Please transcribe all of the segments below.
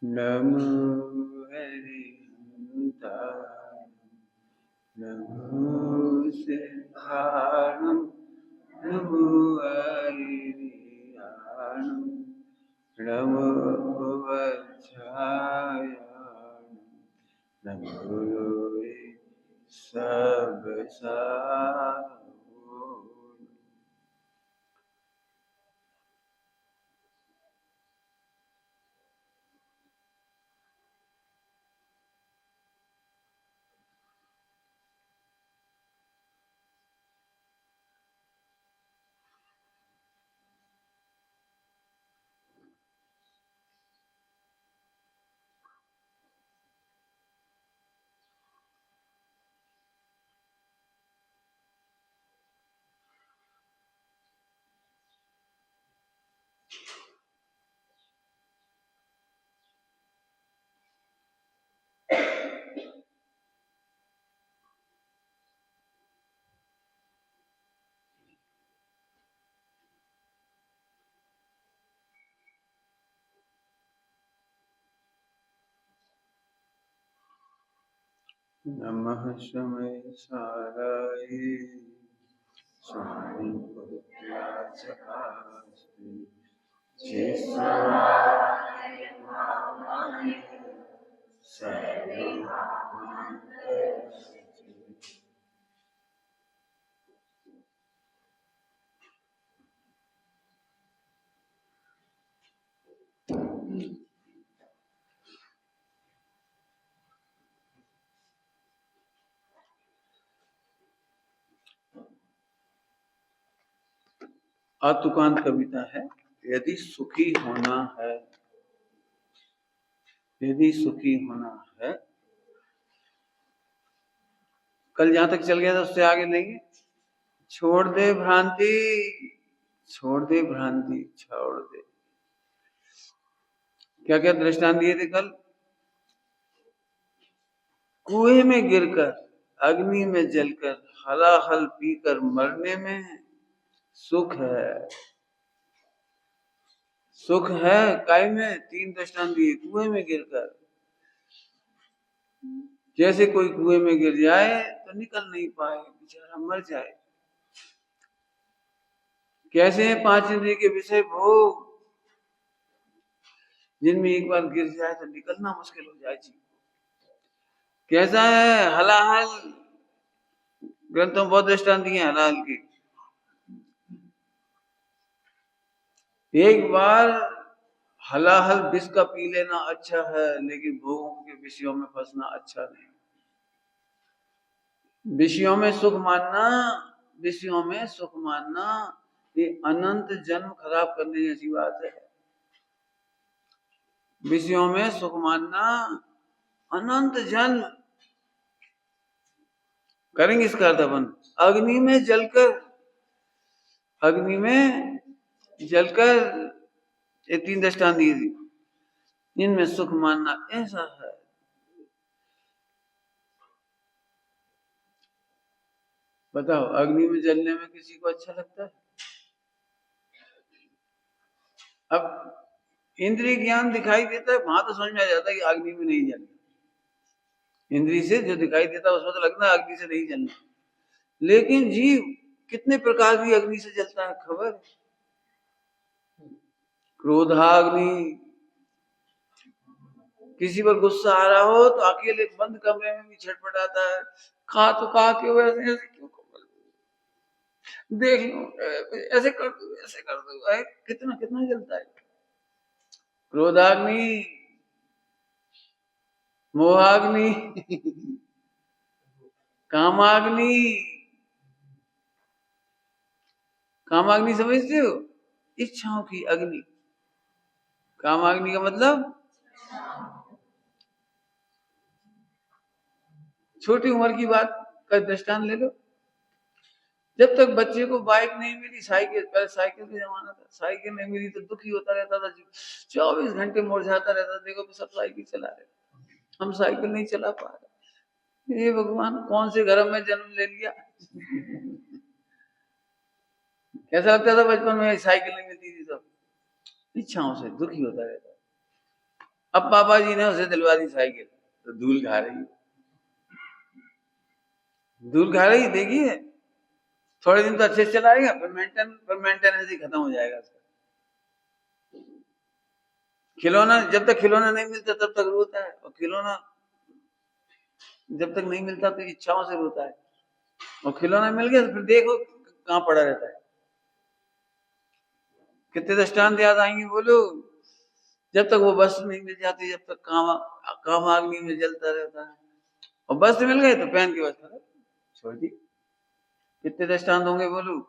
नमो हरिहन्ताय नमो सिद्धाणं नमो हरियाणं नमो वज्रायाणं नमो सबसाहु। नमः शमय साराय स्वामिपुत्राचकास्ते जिस्वाय भावाय सर्वभावान्तरस्ते। अतुकांत कविता है। यदि सुखी होना है, यदि सुखी होना है, कल जहां तक चल गया था उससे आगे लेंगे। छोड़ दे भ्रांति, छोड़ दे भ्रांति, छोड़ दे। क्या क्या दृष्टांत दिए थे कल? कुएं में गिरकर, अग्नि में जलकर, हलाहल पीकर मरने में सुख है। सुख है काय में? 3 दृष्टांत दिए। कुएं में गिरकर, जैसे कोई कुएं में गिर जाए तो निकल नहीं पाए, बेचारा मर जाए। कैसे हैं 5 इंद्रिय के विषय भोग, जिनमें एक बार गिर जाए तो निकलना मुश्किल हो जाए जी। कैसा है हलाहल, ग्रंथों बहुत दृष्टांत दिए हलाहल की। एक बार हलाहल विष का पी लेना अच्छा है, लेकिन भोगों के विषयों में फंसना अच्छा नहीं। विषयों में सुख मानना, विषयों में सुख मानना ये अनंत जन्म खराब करने जैसी बात है। विषयों में सुख मानना अनंत जन्म करेंगे। इसका अर्थ अपन अग्नि में जलकर, अग्नि में जलकर, ये 3 दृष्टांत दिए थी, इनमें सुख मानना ऐसा है। बताओ अग्नि में जलने में किसी को अच्छा लगता है? अब इंद्रिय ज्ञान दिखाई देता है, वहां तो समझ में आ जाता है कि अग्नि में नहीं जलना। इंद्रिय से जो दिखाई देता है उसमें तो लगता है अग्नि से नहीं जलना, लेकिन जीव कितने प्रकार की अग्नि से जलता है खबर? क्रोधाग्नि, किसी पर गुस्सा आ रहा हो तो अकेले बंद कमरे में भी छटपटाता है। खा तो खा के वैसे ऐसे क्यों देख लो, ऐसे कर दो, ऐसे कर दो, कितना कितना जलता है। क्रोधाग्नि, मोहाग्नि, कामाग्नि। कामाग्नि समझते हो? इच्छाओं की अग्नि। कामाग्नि का मतलब छोटी उम्र की बात का दृष्टांत ले लो। जब तक बच्चे को बाइक नहीं मिली, साइकिल, पहले साइकिल का जमाना था, साइकिल नहीं मिली तो दुखी होता रहता था, 24 घंटे मुरझाता रहता था। देखो सब साइकिल चला रहे, हम साइकिल नहीं चला पा रहे। ये भगवान कौन से घर में जन्म ले लिया। कैसा लगता था बचपन में साइकिल नहीं मिलती थी, सब इच्छाओं से दुखी होता रहता। अब पापा जी ने उसे दिलवा दी साइकिल, तो धूल खा रही, धूल खा रही, देखिए थोड़े दिन तो अच्छे से चलाएगा, फिर मेंटेनेंस ही खत्म हो जाएगा उसका। खिलौना, जब तक खिलौना नहीं मिलता तब तक रोता है, और खिलौना जब तक नहीं मिलता तो इच्छाओं से रोता है, और खिलौना मिल गया तो फिर देखो कहाँ पड़ा रहता है। कितने दृष्टांत याद आएंगे बोलो। जब तक वो वस्त्र नहीं मिल जाती, जब तक काम आग्नि में जलता रहता है, और वस्त्र मिल गए तो पहन के वस्त्र छोड़ दी। कितने दृष्टांत होंगे बोलो।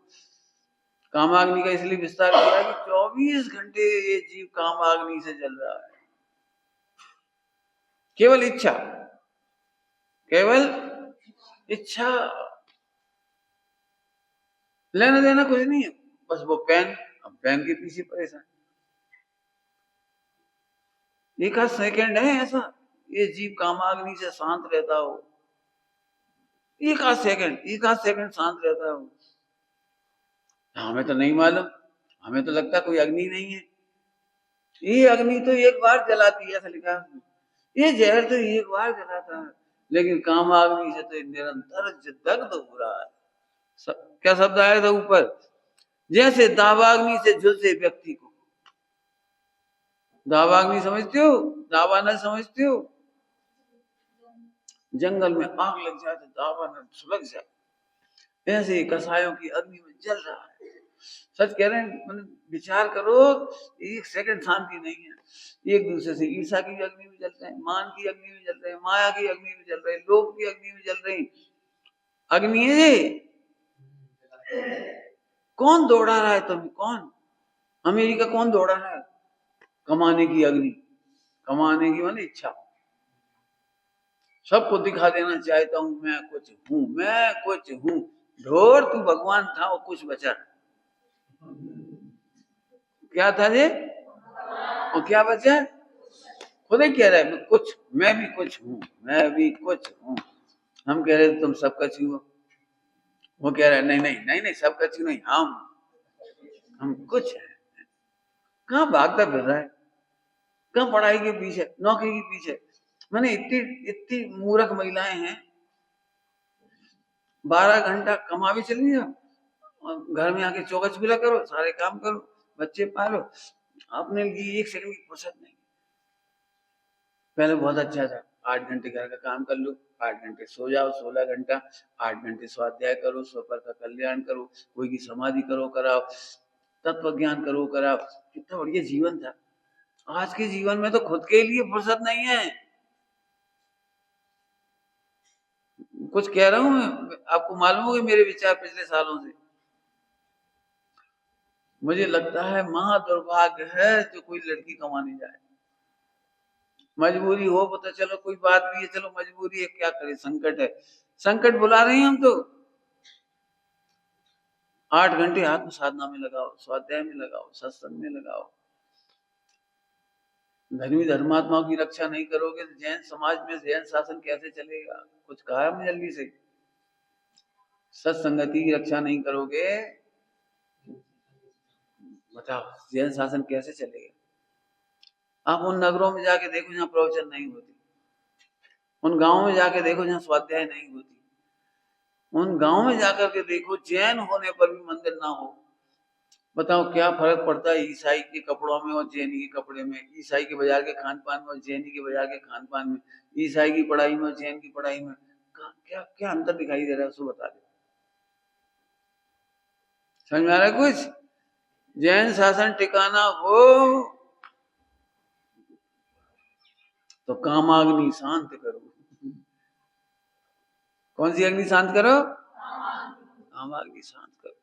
कामाग्नि का इसलिए विस्तार किया कि 24 घंटे ये जीव कामाग्नि से जल रहा है। केवल इच्छा, केवल इच्छा, लेना देना कुछ नहीं है, बस वो पेन, अब पेन के पीछे परेशान। एक आध सेकंड है ऐसा ये जीव कामाग्नि से शांत रहता हो, एक आध सेकंड शांत रहता हो। हमें तो नहीं मालूम, हमें तो लगता कोई अग्नि नहीं है। ये अग्नि तो एक बार जलाती है, ऐसा लिखा है, ये जहर तो एक बार जलाता है, लेकिन कामाग्नि से तो निरंतर दग्ध हो रहा है। क्या शब्द आया था ऊपर, जैसे दावाग्नि से झुलसे व्यक्ति को, दावाग्नि समझते हो, दावा न समझते हो, जंगल में आग लग जाए तो दावा न सुलग जाए, ऐसे कसायों की अग्नि में जल रहा है। सच कह रहे हैं, मतलब विचार करो, एक सेकंड शांति नहीं है। एक दूसरे से ईर्षा की अग्नि में जल रहे हैं, मान की अग्नि में जल रहे हैं, माया की अग्नि में जल रहे हैं, लोभ की अग्नि में जल रहे हैं। अग्नि है, कौन दौड़ा रहा है तुम्हें? कौन? अमेरिका कौन दौड़ा रहा है? कमाने की अग्नि, कमाने की माने इच्छा, सबको दिखा देना चाहता हूं मैं कुछ हूं, मैं कुछ हूं। ढोर तू भगवान था और कुछ बचा, क्या था ये और क्या बचा? खुद ही कह रहा है मैं कुछ, मैं भी कुछ हूं, मैं भी कुछ हूं। हम कह रहे तुम सब कछु हो, वो कह रहा है नहीं नहीं नहीं नहीं, सब कछु नहीं, हम कुछ है। कहाँ भागता फिर रहा है, कहाँ पढ़ाई के पीछे, नौकरी के पीछे। मैंने इतनी इतनी मूर्ख महिलाएं हैं, 12 घंटा कमा भी चली जाओ, घर में आके चौका चूल्हा करो, सारे काम करो, बच्चे पालो, अपने लिए एक सेकंड की फुर्सत नहीं। पहले बहुत अच्छा था, 8 घंटे घर का काम कर लो, 8 घंटे सो जाओ, 16 घंटा, 8 घंटे स्वाध्याय करो, स्वपर का कल्याण करो, कोई की समाधि करो कराओ, तत्व ज्ञान करो कराओ, कितना बढ़िया जीवन था। आज के जीवन में तो खुद के लिए फुर्सत नहीं है। कुछ कह रहा हूं मैं, आपको मालूम होगा मेरे विचार पिछले सालों से। मुझे लगता है महा दुर्भाग्य है जो कोई लड़की कमाने जाए। मजबूरी हो तो चलो कोई बात नहीं है, चलो मजबूरी है, क्या करे, संकट है, संकट बुला रहे हैं हम तो। 8 घंटे आत्म साधना में लगाओ, स्वाध्याय में लगाओ, सत्संग में लगाओ। धर्मी धर्मात्माओं की रक्षा नहीं करोगे तो जैन समाज में जैन शासन कैसे चलेगा? कुछ कहा है जल्दी से। सत्संगति की रक्षा नहीं करोगे, बताओ जैन शासन कैसे चलेगा? आप उन नगरों में जाके देखो जहाँ प्रवचन नहीं होती, उन गांवों में जाके देखो जहाँ स्वाध्याय नहीं होती, उन गांव में जाकर के देखो जैन होने पर भी मंदिर ना हो। बताओ क्या फर्क पड़ता है ईसाई के कपड़ों में और जैनी के कपड़े में, ईसाई के बाजार के खान पान में और जैनी के बाजार के खान पान में, ईसाई की पढ़ाई में और जैन की पढ़ाई में, क्या क्या अंतर दिखाई दे रहा है उसको बता दे। समझ में आ रहा है कुछ? जैन शासन टिकाना हो तो कामाग्नि शांत करो। कौन सी अग्नि शांत करो? कामाग्नि शांत करो।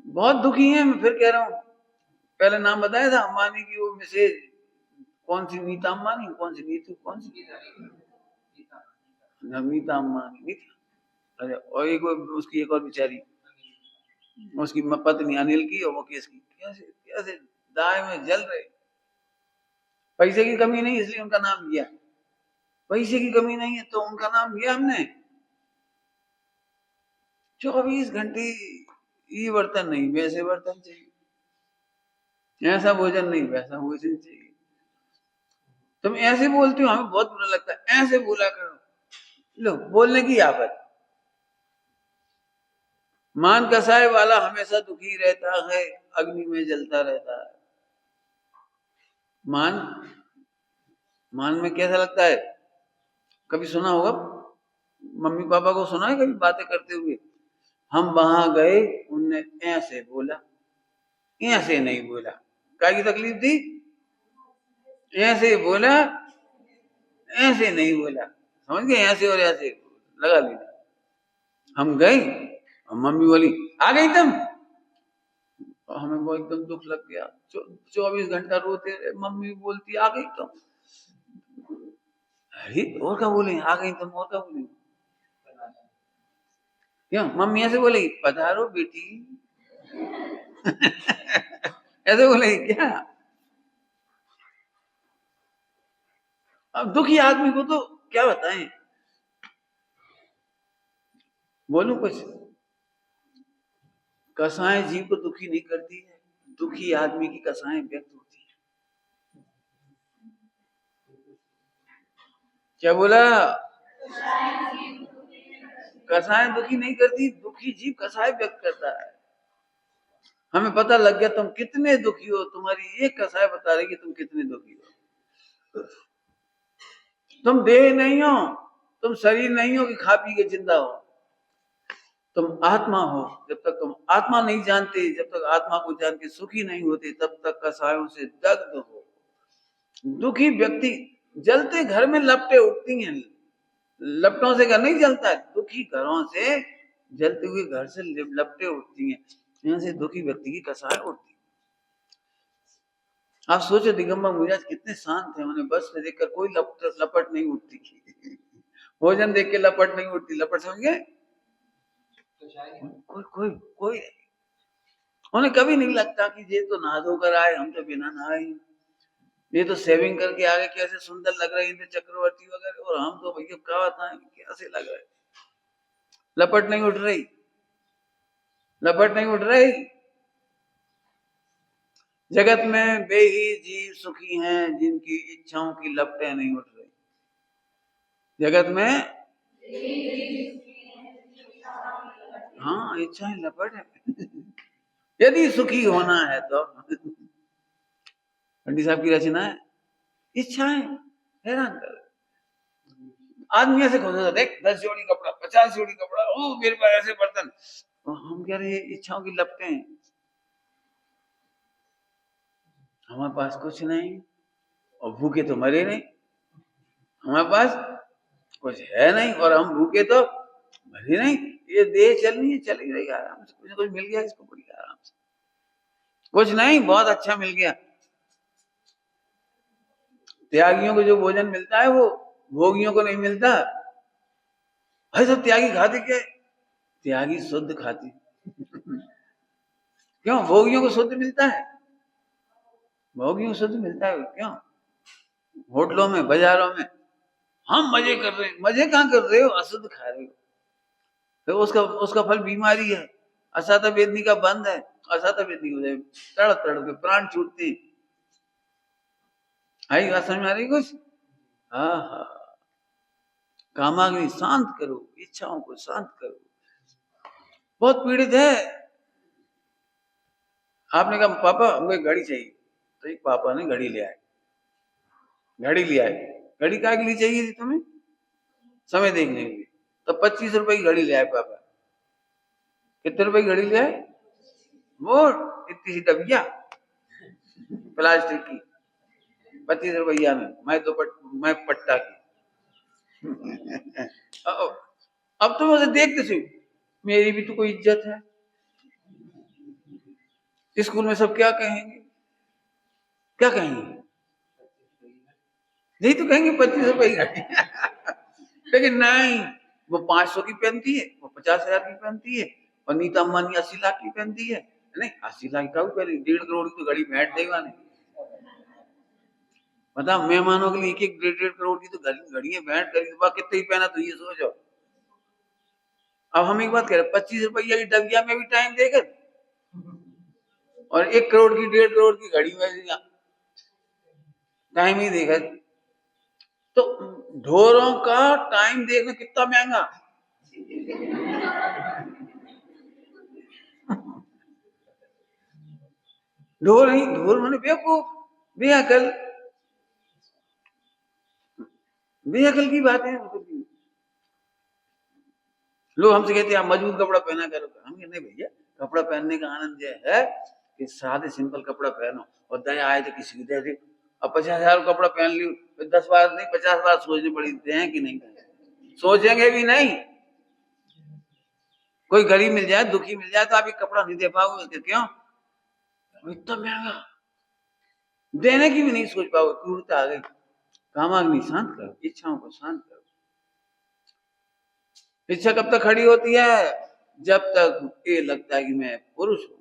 बहुत दुखी है, मैं फिर कह रहा हूं, पहले नाम बताया था अंबानी की वो मिसेज, कौन सी नीता अंबानी, कौन सी नीतू, कौन सी नीता अंबानी, नीता, अरे और एक उसकी एक और बेचारी, उसकी पत्नी अनिल की, और वो केस की, कैसे कैसे दाए में जल रहे। पैसे की कमी नहीं इसलिए उनका नाम लिया, पैसे की कमी नहीं है तो उनका नाम लिया हमने। 24 घंटे ये बर्तन नहीं, वैसे बर्तन चाहिए, ऐसा भोजन नहीं, वैसा भोजन चाहिए। तुम ऐसे बोलती हो, हमें बहुत बुरा लगता है, ऐसे बोला करो। लो, बोलने की आफत। मान कसाय वाला हमेशा दुखी रहता है, अग्नि में जलता रहता है। मान मान में कैसा लगता है? कभी सुना होगा, मम्मी पापा को सुना है कभी बातें करते हुए? हम वहां गए, उनने ऐसे बोला, ऐसे नहीं बोला। क्या की तकलीफ थी? ऐसे बोला, ऐसे नहीं बोला। समझ गए? ऐसे और ऐसे लगा लिया। हम गए और मम्मी बोली आ गई तुम। और हमें वो एकदम दुख लग गया। 24 घंटा रोते रहे, मम्मी बोलती आ गई तुम। अरे और क्या बोले? आ गई तुम, और क्या बोले? क्यों? मम्मी ऐसे बोलेगी पधारो बेटी। ऐसे बोलेगी क्या? अब दुखी आदमी को तो क्या बताएं? बोलूं कुछ? कसाएं जीव को दुखी नहीं करती है, दुखी आदमी की कसाएं व्यक्त होती है। क्या बोला? कसाएं दुखी नहीं करती, दुखी जीव कसाएं व्यक्त करता है। हमें पता लग गया तुम कितने दुखी हो, तुम्हारी एक कसाय बता रही कि तुम कितने दुखी हो। तुम देह नहीं हो, तुम शरीर नहीं हो कि खा पी के जिंदा हो। तुम आत्मा हो। जब तक तुम आत्मा नहीं जानते, जब तक आत्मा को जान के सुखी नहीं होते, तब तक कसायों से दग्ध हो। दुखी व्यक्ति जलते घर में लपटें उठती हैं। लपटों से घर नहीं जलता है, दुखी घरों से जलते हुए घर से लपटें उठती हैं। यहाँ से दुखी व्यक्ति की कसाय उठती है। आप सोचो दिगंबर मुनिराज कितने शांत थे, उन्हें बस में देखकर कोई लपट नहीं उठती। भोजन देख के लपट नहीं उठती। लपट समझ गए? कोई कोई कोई उन्हें कभी नहीं लगता कि ये तो नहा धोकर आए, हम तो बिना नहाए। ये तो सेविंग करके आगे कैसे सुंदर लग रहे थे चक्रवर्ती वगैरह, और हम तो भैया क्या बताएं कैसे लग रहे। लपट नहीं उठ रही, लपट नहीं उठ रही। जगत में वे ही जीव सुखी हैं जिनकी इच्छाओं की लपटें नहीं उठ रही। जगत में हाँ इच्छाएं लपट है। यदि सुखी होना है तो पंडित साहब की रचना है। इच्छाएं हैरान कर। आदमी ऐसे खोज देख 10 जोड़ी कपड़ा, 50 जोड़ी कपड़ा, ओ मेरे पास ऐसे बर्तन। और हम कह रहे इच्छाओं की लपटें हैं। हमारे पास कुछ नहीं और भूखे तो मरे नहीं। हमारे पास कुछ है नहीं और हम भूखे तो मरे नहीं। ये देह चलनी है, चली रही आराम से। कुछ ना कुछ मिल गया इसको बढ़िया आराम से। कुछ नहीं, बहुत अच्छा मिल गया। त्यागियों को जो भोजन मिलता है वो भोगियों को नहीं मिलता। भाई सब त्यागी खाते क्या? त्यागी शुद्ध खाती। क्यों? भोगियों को शुद्ध मिलता है। भोगियों को शुद्ध मिलता है क्यों? होटलों में, बाजारों में हम मजे कर रहे हैं। मजे कहाँ कर रहे हो? अशुद्ध खा रहे हो। तो उसका उसका फल बीमारी है। असाता वेदनी का बंद है। असाता वेदनी हो जाए, तड़ तड़ के प्राण छूटते। आई बात समझ में आ रही कुछ? हाँ हाँ। कामाग्नि शांत करो, इच्छाओं को शांत करो। बहुत पीड़ित है। आपने कहा पापा हमको एक घड़ी चाहिए, तो एक पापा ने घड़ी ले आए। घड़ी ले आए। घड़ी काय के लिए चाहिए थी तुम्हें? समय देखने के लिए। तो 25 रुपए की घड़ी ले आए पापा। कितने रुपए की घड़ी ले आए? वो इतनी सी डबिया प्लास्टिक की, 25 रुपया में। मैं पट्टा की। अब तुम उसे देखते थे, मेरी भी तो कोई इज्जत है। स्कूल में सब क्या कहेंगे? क्या कहेंगे? नहीं तो कहेंगे 25 रुपए की घड़ी। लेकिन नहीं, वो 500 की पहनती है, वो 50,000 की पहनती है, और नीता अंबानी 80 लाख की पहनती है। नहीं 80 लाख का भी पहले 1.5 करोड़ की तो घड़ी भेंट देगा नहीं। मतलब मेहमानों के लिए एक एक 1.5 करोड़ की तो घड़ियां भेंट करी, कितने ही पहना तो ये सोचो। अब हम एक बात कह रहे 25 रुपया की डबिया में भी टाइम देकर, और 1 करोड़ की 1.5 करोड़ की घड़ी में टाइम ही देखा। तो ढोरों का टाइम देखना कितना महंगा। ढोर नहीं, ढोर माने बेवकूफ, बेअकल, बेअकल की बात है। लोग हमसे कहते हैं आप मजबूत कपड़ा पहना करो, हम कहते नहीं भैया, कपड़ा पहनने का आनंद यह है कि सादे सिंपल कपड़ा पहनो और दया आए तो किसी की दे दे। अब 50,000 कपड़ा पहन लियो, 10 बार नहीं 50 बार सोचनी पड़ी है कि नहीं, सोचेंगे भी नहीं। कोई गरीब मिल जाए, दुखी मिल जाए तो आप एक कपड़ा नहीं दे पाओगे, क्यों? इतना महंगा, देने की भी नहीं सोच पाओगे, क्रूरता आ गई। कामाग्नि शांत करो, इच्छाओं को शांत करो। इच्छा कब तक खड़ी होती है? जब तक ये लगता है कि मैं पुरुष हूं।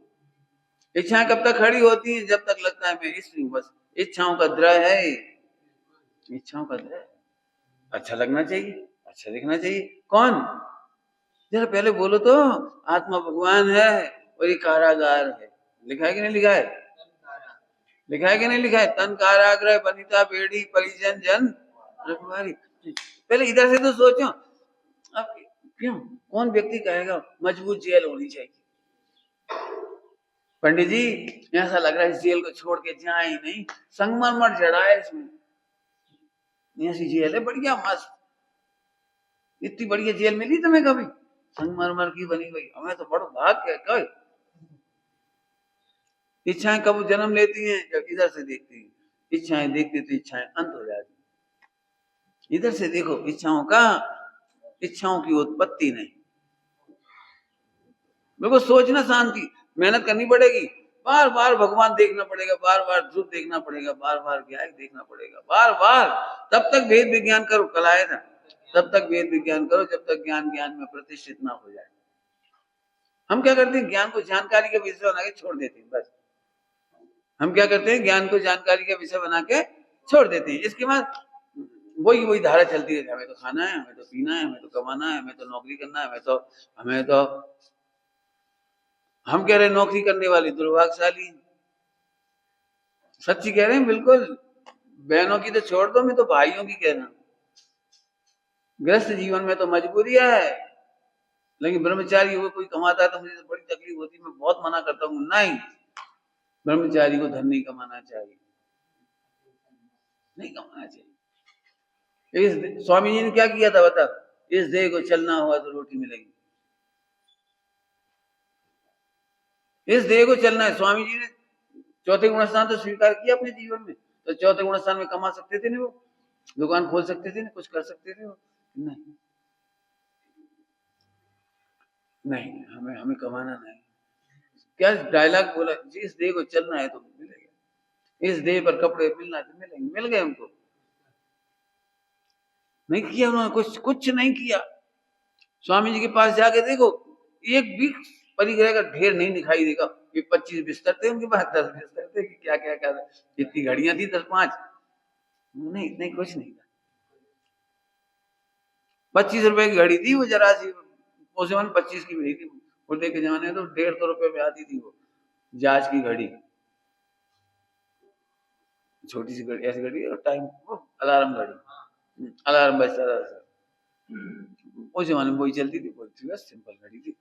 इच्छाएं कब तक खड़ी होती हैं? जब तक लगता है मैं स्त्री हूं। बस इच्छाओं का द्रय है, इच्छाओं का द्रय। अच्छा लगना चाहिए, अच्छा दिखना चाहिए। कौन? जरा पहले बोलो तो, आत्मा भगवान है और ये कारागार है। लिखा है कि नहीं लिखा है? लिखा है कि नहीं लिखा है? तन काराग्रह बनिता बेड़ी परिजन जन रखवारी। पहले इधर से तो सोचो। अब क्यों, कौन व्यक्ति कहेगा मजबूत जेल होनी चाहिए? पंडित जी ऐसा लग रहा है इस जेल को छोड़ के जाए ही नहीं, संगमरमर जड़ा है इसमें, ऐसी जेल है बढ़िया मस्त। इतनी बढ़िया जेल मिली तुम्हें कभी? संगमरमर की बनी हुई, हमें तो बड़ा भाग्य है। इच्छाएं कब जन्म लेती हैं? जब इधर से देखती हैं। इच्छाएं देखती तो इच्छाएं अंत हो जाती। इधर से देखो इच्छाओं का, इच्छाओं की उत्पत्ति नहीं। बिल्कुल सोचना शांति, मेहनत करनी पड़ेगी, बार बार भगवान देखना पड़ेगा, बार बार ध्रुव देखना पड़ेगा, बार बार ज्ञान देखना पड़ेगा, बार बार। तब तक वेद विज्ञान करो, कल आया था, तब तक वेद विज्ञान करो जब तक ज्ञान ज्ञान में प्रतिष्ठित ना हो जाए। हम क्या करते हैं? ज्ञान को जानकारी का विषय बना के छोड़ देते हैं, बस। हम क्या करते हैं? ज्ञान को जानकारी का विषय बना के छोड़ देते हैं। इसके बाद वही धारा चलती है, हमें तो खाना है, हमें तो पीना है, हमें तो कमाना है, हमें तो नौकरी करना है, हमें तो हम कह रहे हैं नौकरी करने वाली दुर्भाग्यशाली। सच्ची कह रहे हैं बिल्कुल। बहनों की तो छोड़ दो, मैं तो भाइयों की कह रहा हूं। गृहस्थ जीवन में तो मजबूरियां है, लेकिन ब्रह्मचारी हुए कोई कमाता है तो मुझे तो बड़ी तकलीफ होती है। मैं बहुत मना करता हूँ, नहीं, ब्रह्मचारी को धन नहीं कमाना चाहिए, नहीं कमाना चाहिए। इस स्वामी जी ने क्या किया था बता? इस देह को चलना हुआ तो रोटी मिलेगी। इस देह को चलना है। स्वामी जी ने चौथे गुणस्थान तो स्वीकार किया अपने जीवन में, तो चौथे गुणस्थान में कमा सकते थे ना, वो दुकान खोल सकते थे ना, कुछ कर सकते थे वो, नहीं नहीं, हमें कमाना नहीं। क्या डायलॉग बोला जी? इस देह को चलना है तो मिलेगा, इस देह पर कपड़े मिलना है तो मिलेंगे, मिल गए हमको। नहीं किया उन्होंने, कुछ नहीं किया। स्वामी जी के पास जाके देखो, एक भी परिग्रह का ढेर नहीं दिखाई देगा। ये 25 बिस्तर थे उनके पास, 10 बिस्तर थे कि क्या क्या क्या, कितनी घड़ियां थी, 10-5, नहीं नहीं, कुछ नहीं था। 25 रुपए की घड़ी थी वो, जरा सी, उस जमाने 25 की भी थी, बुढ़े के जमाने में तो 150 रुपए में आती थी वो जाज की घड़ी, छोटी सी घड़ी, ऐसी घड़ी, और टाइम अलार्म घड़ी, अलार्म बजता था। उस जमाने में वही चलती थी, बस सिंपल घड़ी थी।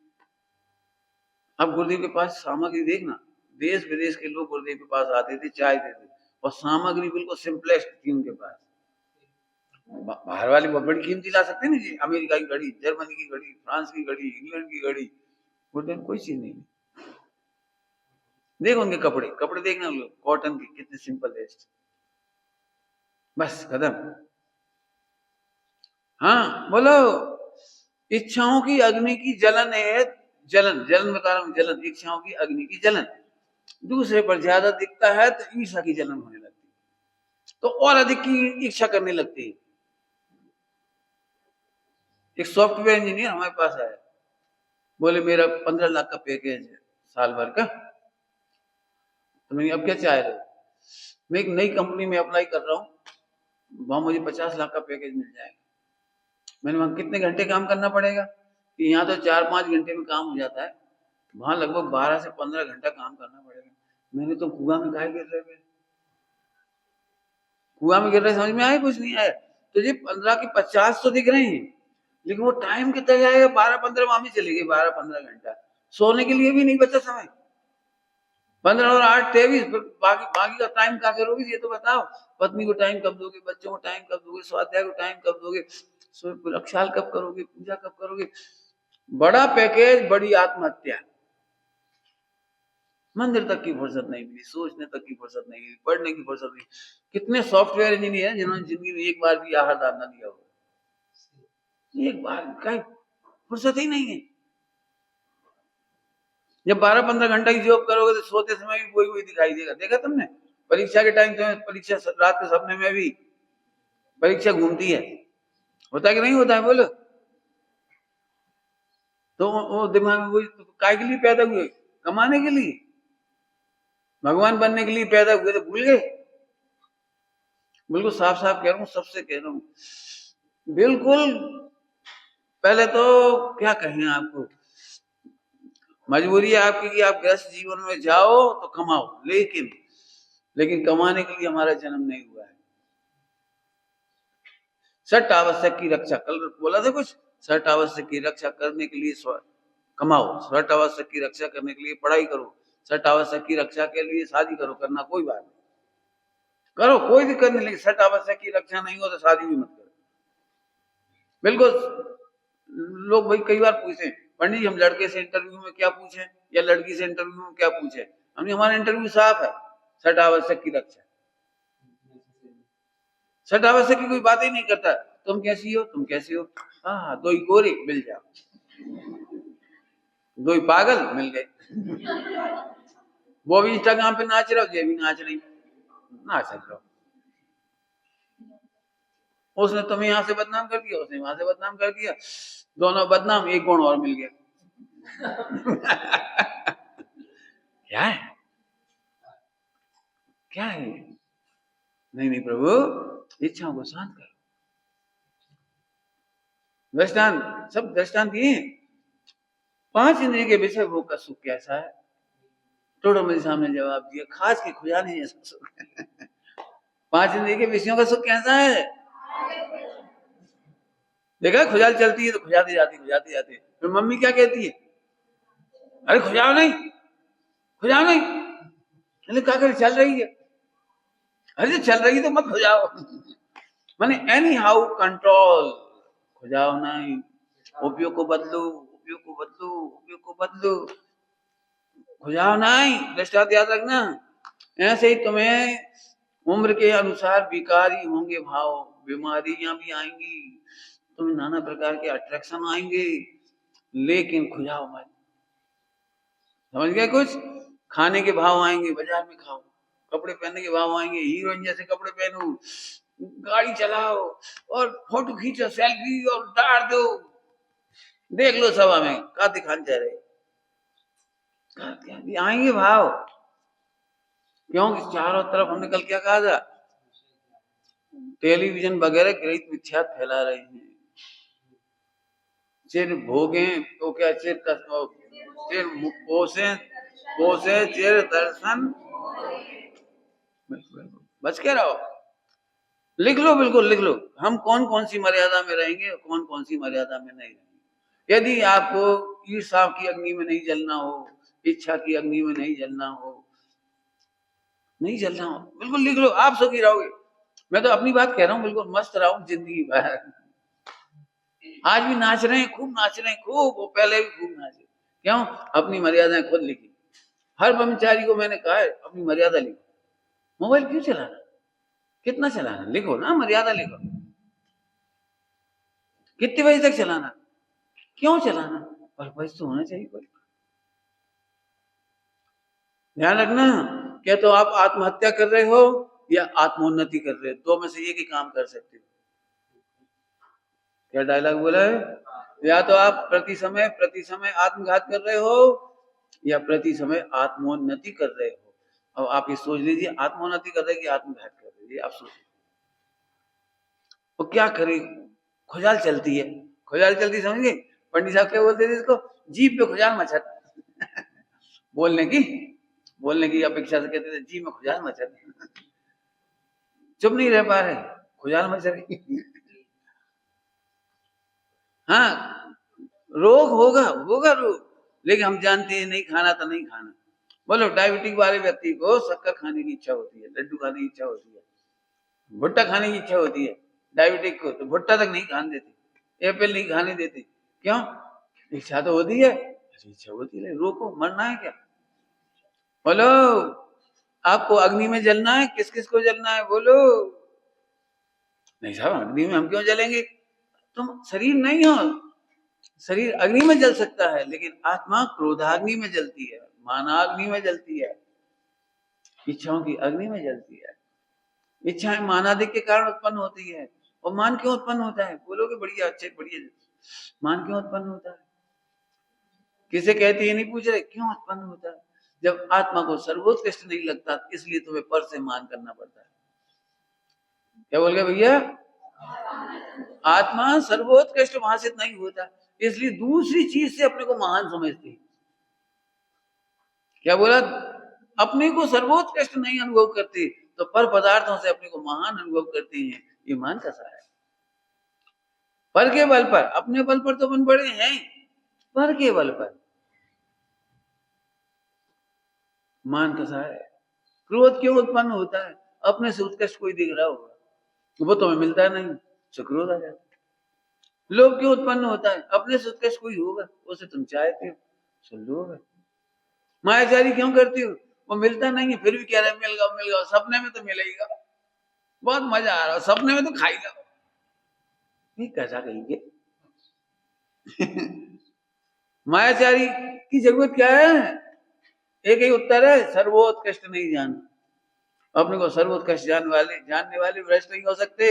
अब गुरुदेव के पास सामग्री देखना, देश विदेश के लोग गुरुदेव के पास आते थे, चाय देते, और सामग्री बिल्कुल सिंपलेस्ट थी उनके पास। बाहर वाली बहुत बड़ी कीमती ला सकते हैं ना जी, अमेरिका की घड़ी, जर्मनी की घड़ी, फ्रांस की घड़ी, इंग्लैंड की घड़ी, गुरुदेव कोई चीज नहीं। देखो उनके कपड़े देखना, कॉटन के कितने सिंपल वेस्ट, बस खत्म। हाँ बोलो। इच्छाओं की अग्नि की जलन है, जलन बता रहा हूं, जलन, इच्छाओं की अग्नि की जलन। दूसरे पर ज्यादा दिखता है तो ईर्ष्या की जलन होने लगती है, तो और अधिक की इच्छा करने लगती है। एक सॉफ्टवेयर इंजीनियर हमारे पास आया, बोले मेरा 15 लाख का पैकेज है साल भर का, तो मैंने अब क्या चाह रहे हो? मैं एक नई कंपनी में अप्लाई कर रहा हूँ, वहां मुझे 50 लाख का पैकेज मिल जाएगा। मैंने वहां कितने घंटे काम करना पड़ेगा? कि यहाँ तो 4-5 घंटे में काम हो जाता है, वहां लगभग 12 से 15 घंटा काम करना पड़ेगा। मैंने तो कुआं में काहे गिर रहे, कुआं में गिर रहे, समझ में आया? कुछ नहीं आया। तुझे 15 की 50 तो दिख रहे हैं, लेकिन वो टाइम कितना जाएगा? 12-15 वहां में चले गए, 12-15 घंटा सोने के लिए भी नहीं बचा समय। 15 और 8 23, बाकी बाकी का टाइम क्या करोगे ये तो बताओ। पत्नी को टाइम कब दोगे, बच्चों को टाइम कब दोगे, स्वाध्याय को टाइम कब दोगे, रक्षाल कब करोगे, पूजा कब करोगे? बड़ा पैकेज, बड़ी आत्महत्या। मंदिर तक की फुर्सत नहीं मिली, सोचने तक की फुर्सत नहीं मिली, पढ़ने की फुर्सत नहीं। कितने सॉफ्टवेयर इंजीनियर हैं जिन्होंने जिंदगी में एक बार भी आहार दान न दिया होगा, एक बार का फुर्सत ही नहीं है। जब 12-15 घंटा की जॉब करोगे तो सोते समय भी कोई कोई दिखाई देगा। देखा तुमने परीक्षा के टाइम, तो परीक्षा रात के सपने में भी परीक्षा घूमती है, होता है कि नहीं होता है? बोलो। तो वो दिमाग में वही, काय के लिए पैदा हुए? कमाने के लिए? भगवान बनने के लिए पैदा हुए तो भूल गए? बिल्कुल साफ साफ कह रहा हूँ, सबसे कह रहा हूँ, बिल्कुल। पहले तो क्या कहें आपको, मजबूरी है आपकी कि आप गृहस्थ जीवन में जाओ तो कमाओ, लेकिन कमाने के लिए हमारा जन्म नहीं हुआ है। सठ आवश्यक की रक्षा, कल बोला था कुछ, सठ आवश्यक की रक्षा करने के लिए कमाओ, सठ आवश्यक की रक्षा करने के लिए पढ़ाई करो, सठ आवश्यक की रक्षा के लिए शादी करो, करना कोई बात नहीं, करो कोई दिक्कत नहीं, लेकिन सठ आवश्यक की रक्षा नहीं हो तो शादी भी मत करो। बिल्कुल। लोग भाई कई बार पूछे, पंडित जी हम लड़के से इंटरव्यू में क्या पूछे या लड़की से इंटरव्यू में क्या पूछे? हमने, हमारा इंटरव्यू साफ है, सठ आवश्यक की रक्षा। सठ आवश्यक की कोई बात ही नहीं करता। तुम कैसी हो, तुम कैसी हो, हाँ, दो ही गोरे मिल जाओ, दो ही पागल मिल गए। वो भी इंस्टाग्राम पे नाच रहा हो, ये भी नाच रही, नाच रहा। उसने तुम्हें यहाँ से बदनाम कर दिया, उसने वहां से बदनाम कर दिया, दोनों बदनाम, एक गुण और मिल गया। क्या है, क्या है? नहीं नहीं प्रभु, इच्छाओं को शांत करो। दृष्टांत, सब दृष्टांत दिए। 5 इंद्रिय के विषय भोग का सुख कैसा है? टोटो मेरे सामने जवाब दिया, खास के खुजाने जैसा सुख। 5 इंद्रिय के विषयों का सुख कैसा है? देखा, खुजाल चलती है तो खुजाती जाती, खुजाती जाती। फिर मम्मी क्या कहती है? अरे खुजाओ नहीं, खुजाओ नहीं। क्या कर चल रही है? अरे चल रही है तो मत खुजाओ। माने एनी हाउ कंट्रोल, खुजाओ नहीं, उपयोग को बदलो, उपयोग को बदलो, उपयोग को बदलो, खुजाओ नहीं। दृष्टांत याद रखना। ऐसे ही तुम्हें उम्र के अनुसार विकारी होंगे भाव, बीमारियां भी आएंगी, तुम्हें नाना प्रकार के अट्रैक्शन आएंगे, लेकिन खुजाओ मत। समझ गए? कुछ खाने के भाव आएंगे, बाजार में खाओ, कपड़े पहनने के भाव आएंगे, हीरोइन जैसे कपड़े पहनो, गाड़ी चलाओ और फोटो खींचो, सेल्फी और डाल दो, देख लो सभा में का दिखाने जा रहे, आएंगे भाव। क्योंकि चारों तरफ हमने कल क्या कहा था, टेलीविजन वगैरह गृहित मिथ्या फैला रहे हैं। चिर भोगे तो क्या, चिर पोसे पोसे चिर दर्शन, बच के रहो। लिख लो, बिल्कुल लिख लो, हम कौन कौन सी मर्यादा में रहेंगे और कौन कौन सी मर्यादा में नहीं रहेंगे। यदि आपको ईर्ष्या की अग्नि में नहीं जलना हो, इच्छा की अग्नि में नहीं जलना हो, नहीं जलना हो, बिल्कुल लिख लो, आप सुखी रहोगे। मैं तो अपनी बात कह रहा हूँ, बिल्कुल मस्त रहा हूँ जिंदगी भर। आज भी नाच रहे हैं, खूब नाच रहे हैं, खूब, वो पहले भी खूब नाचे। क्यों? अपनी मर्यादाएं खुद लिखी। हर ब्रह्मचारी को मैंने कहा है अपनी मर्यादा लिखो। मोबाइल क्यों चलाना, कितना चलाना, लिखो ना, मर्यादा लिखो। कितने बजे तक चलाना, क्यों चलाना, पर्पज तो होना चाहिए कोई। ध्यान रखना, क्या तो आप आत्महत्या कर रहे हो या आत्मोन्नति कर रहे हो, दो में से एक ही काम कर सकते हो। क्या डायलॉग बोला है? या तो आप प्रति समय आत्मघात कर रहे हो या प्रति समय आत्मोन्नति कर रहे हो। अब आप ये सोच लीजिए, आत्मोन्नति कर रहे हैं कि आत्मघात कर रहे हैं, आप सोचिए। तो क्या करें, खुजाल चलती है, खुजाल चलती, समझिए। पंडित साहब क्या बोलते थे इसको, जीभ पे खुजाल मच्छर। बोलने की बोलने की अपेक्षा से कहते थे जी मैं खुजाल मचा रही, चुप नहीं रह पा रहे, खुजाल मचा रही। हाँ, रोग होगा होगा रोग, लेकिन हम जानते हैं नहीं खाना तो नहीं खाना। बोलो डायबिटिक वाले व्यक्ति को शक्कर खाने की इच्छा होती है, लड्डू खाने की इच्छा होती है, भुट्टा खाने की इच्छा होती है। डायबिटिक को तो भुट्टा तक नहीं खाने देते, एप्पल नहीं खाने देते। क्यों? इच्छा तो होती है, इच्छा होती है, रोको, मरना है क्या? बोलो आपको अग्नि में जलना है, किस किस को जलना है? बोलो। नहीं साहब, अग्नि में हम क्यों जलेंगे? तुम शरीर नहीं हो, शरीर अग्नि में जल सकता है, लेकिन आत्मा क्रोधाग्नि में जलती है, मानाग्नि में जलती है, इच्छाओं की अग्नि में जलती है। इच्छाएं मानाधिक के कारण उत्पन्न होती है। और मान क्यों उत्पन्न होता है? बोलोगे बढ़िया, अच्छे बढ़िया, मान क्यों उत्पन्न होता है? किसे कहते ये नहीं पूछ रहे, क्यों उत्पन्न होता है? जब आत्मा को सर्वोत्कृष्ट नहीं लगता, इसलिए तुम्हें पर से मान करना पड़ता है। क्या बोल गए भैया? आत्मा सर्वोत्कृष्ट भाषित नहीं होता, इसलिए दूसरी चीज से अपने को महान समझती है। क्या बोला? अपने को सर्वोत्कृष्ट नहीं अनुभव करती, तो पर पदार्थों से अपने को महान अनुभव करती हैं। ये मान कैसा है? पर के बल पर, अपने बल पर तो अपन बड़े हैं, पर के बल पर मान कैसा है? क्रोध क्यों उत्पन्न होता है? अपने से उत्कृष्ट कोई दिख रहा होगा, वो तुम्हें मिलता नहीं, तो क्रोध आ जाता है। लोभ क्यों उत्पन्न होता है? अपने से उत्कृष्ट कोई होगा, उसे तुम चाहते हो, तो लोभ है। मायाचारी क्यों करती हो? वो मिलता नहीं है, फिर भी कह रहे मिल गया, सपने में तो मिलेगा, बहुत मजा आ रहा है, सपने में तो खाई जाओ। ये कैसा कहेंगे? मायाचारी की जरूरत क्या है? एक ही उत्तर है, सर्वोत्कृष्ट नहीं जान। अपने को सर्वोत्कृष्ट जानने वाले भ्रष्ट नहीं हो सकते।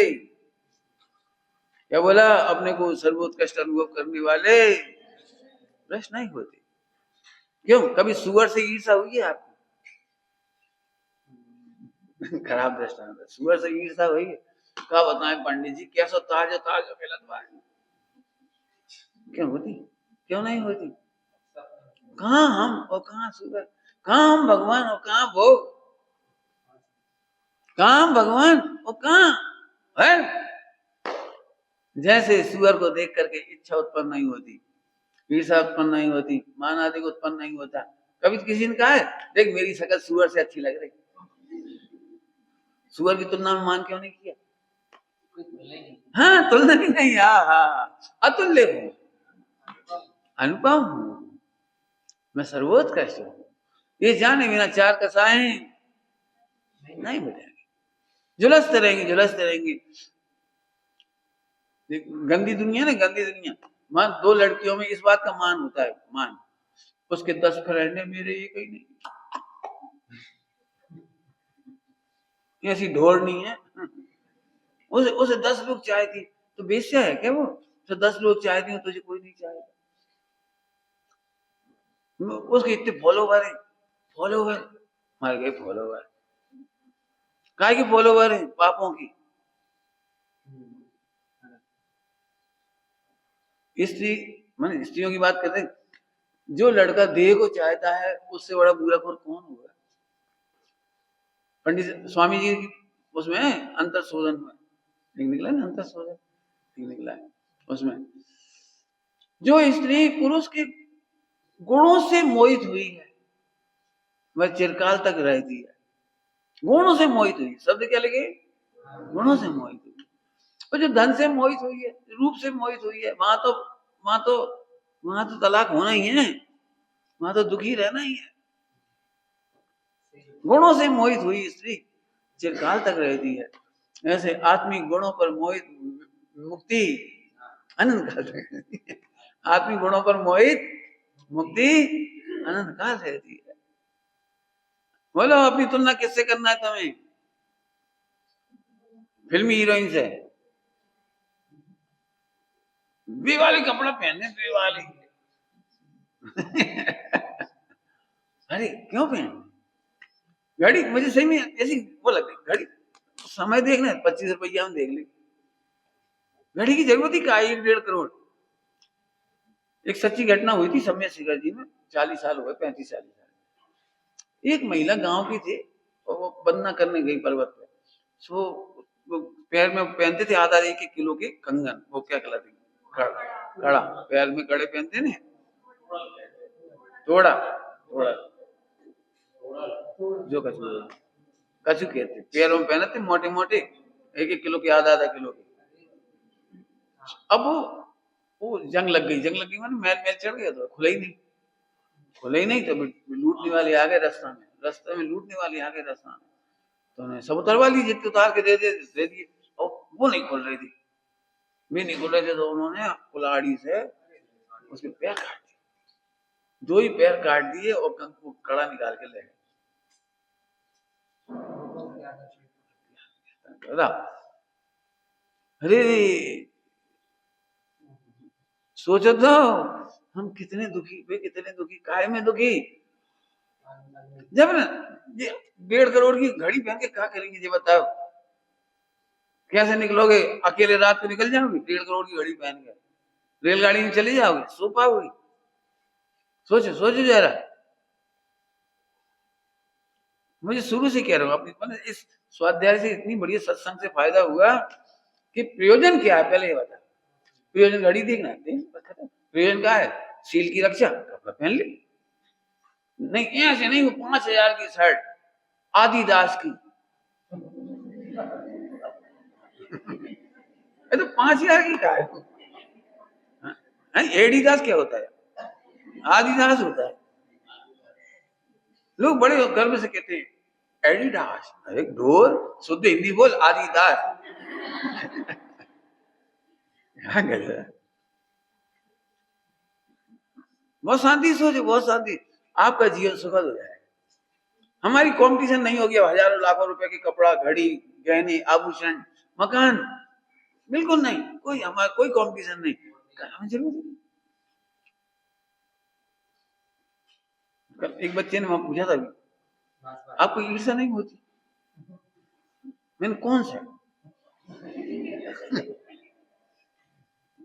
क्या बोला? अपने को सर्वोत्कृष्ट अनुभव करने वाले भ्रष्ट नहीं होते। क्यों? कभी सुअर से ईर्षा हुई है आपको? खराब दृष्टांत है, सुअर से ईर्षा हुई है? क्या बताएं पंडित जी, कैसा ताजा ताजा मिलत बा? क्यों होती? क्यों नहीं होती? कहाँ हम और कहाँ सुअर, कहाँ हम भगवान और कहाँ भोग, कहाँ हम भगवान और कहाँ है? जैसे सुअर को देख करके इच्छा उत्पन्न नहीं होती, ईर्षा उत्पन्न नहीं होती, मान आदि उत्पन्न नहीं होता। कभी किसी ने कहा है देख मेरी शकल सुअर से अच्छी लग रही, सुअर की तुलना में मान क्यों नहीं किया? हाँ, तुलना ही नहीं, अतुल्य हूँ, अनुपम हूँ, मैं सर्वोत्कृष्ट हूँ। ये जाने बिना चार कसाएं नहीं मिटेंगे, झुलसते रहेंगे। गंदी दुनिया ना, गंदी दुनिया। मान दो लड़कियों में इस बात का मान होता है, मान उसके 10 फ्रेंड है, मेरे एक ही नहीं, ऐसी ढोरनी है। उसे 10 लोग चाहती, तो बेश्या है क्या वो? तो 10 लोग चाहती हो, तुझे कोई नहीं चाहेगा। उसके इतने फॉलोवर है, फॉलोवर मर गए, फॉलोवर काय की फॉलोवर है? पापों की। स्त्री मैंने स्त्रियों की बात करते, जो लड़का देह को चाहता है उससे बड़ा बुरा कौन होगा? पंडित स्वामी जी उसमें अंतर शोधन में निकला ना, अंतर शोधन निकला है उसमें। जो स्त्री पुरुष के गुणों से मोहित हुई है वह चिरकाल तक रहती है। गुणों से मोहित हुई, शब्द क्या लगे? गुणों से मोहित हुई। और जो धन से मोहित हुई है, रूप से मोहित हुई है, वहां तो तलाक होना ही है, वहां तो दुखी रहना ही है। गुणों से मोहित हुई स्त्री चिरकाल तक रहती है। ऐसे आत्मिक गुणों पर मोहित मुक्ति अनंत काल रहती है। आत्मिक गुणों पर मोहित मुक्ति अनंत काल रहती है। बोलो अपनी तुलना किससे करना है तुम्हें? फिल्मी हीरोइन से। बेवाली कपड़ा पहनने, बेवाली अरे क्यों पहन? घड़ी मुझे सही में ऐसी वो लगती, घड़ी समय देखना 25 रुपया हम देख ले, घड़ी की जरूरत ही क्या है? 1.5 करोड़। एक सच्ची घटना हुई थी समय शिखर जी में, 40 साल हो गए, 35-40 साल। एक महिला गांव की थी और वो वंदना करने गई पर्वत पे। सो वो पैर में पहनते थे आधा 1-1 किलो के कंगन, वो क्या कहलाते, कड़ा, पैर में कड़े पहनते ना, तोड़ा, तोड़ा जो कछु, कछु कहते, पैरों में पहनते मोटे मोटे 1-1 किलो के, आधा किलो के। अब वो जंग लग गई, जंग लग गई मैंने मैल मैल चढ़ गया, तो खुले ही नहीं तो लूटने वाले आ गए रास्ते में लूटने वाले आ गए रास्ता में, तो उन्हें सब उतरवा ली, जितने उतार के दे दिए, और वो नहीं खोल रही थी, भी नहीं खोल रहे थे, तो उन्होंने कुल्हाड़ी से उसके पैर काट दिए, 2 ही पैर काट दिए और कड़ा निकाल के ले गए। अरे सोचो तो, हम कितने दुखी, वे कितने दुखी, काहे में दुखी, जब ना ये 1.5 करोड़ की घड़ी पहन के क्या करेंगे, ये बताओ, कैसे निकलोगे, अकेले रात को निकल जाओगे 1.5 करोड़ की घड़ी पहन के, रेलगाड़ी में चली जाओगे, सो पाओगे, सोचो सोचो जरा। मुझे शुरू से कह रहा हूँ, अपनी इस स्वाध्याय से इतनी बढ़िया सत्संग से फायदा हुआ कि प्रयोजन क्या है, पहले ये बता, प्रयोजन घड़ी देखना, प्रयोजन क्या है, सील की रक्षा, कपड़ा पहन ले, नहीं ऐसे नहीं, वो 5,000 की शर्ट आदिदास की, तो 5,000 की क्या है, एडिदास क्या होता है, आदिदास होता है, लोग बड़े गर्व से कहते हैं एडिडास, अरे ढोर, शुद्ध हिंदी बोल, आदिदास। बहुत शांति सोचो, बहुत शांति, आपका जीवन सुखद हो जाएगा। हमारी कंपटीशन नहीं होगी हजारों लाखों रुपए की कपड़ा, घड़ी, गहने, आभूषण, मकान, बिल्कुल नहीं, कोई हमारा कोई कंपटीशन नहीं, हमें जरूरत नहीं। एक बच्चे ने वहां पूछा था, आपको ईर्ष्या नहीं होती, मैंने कौन से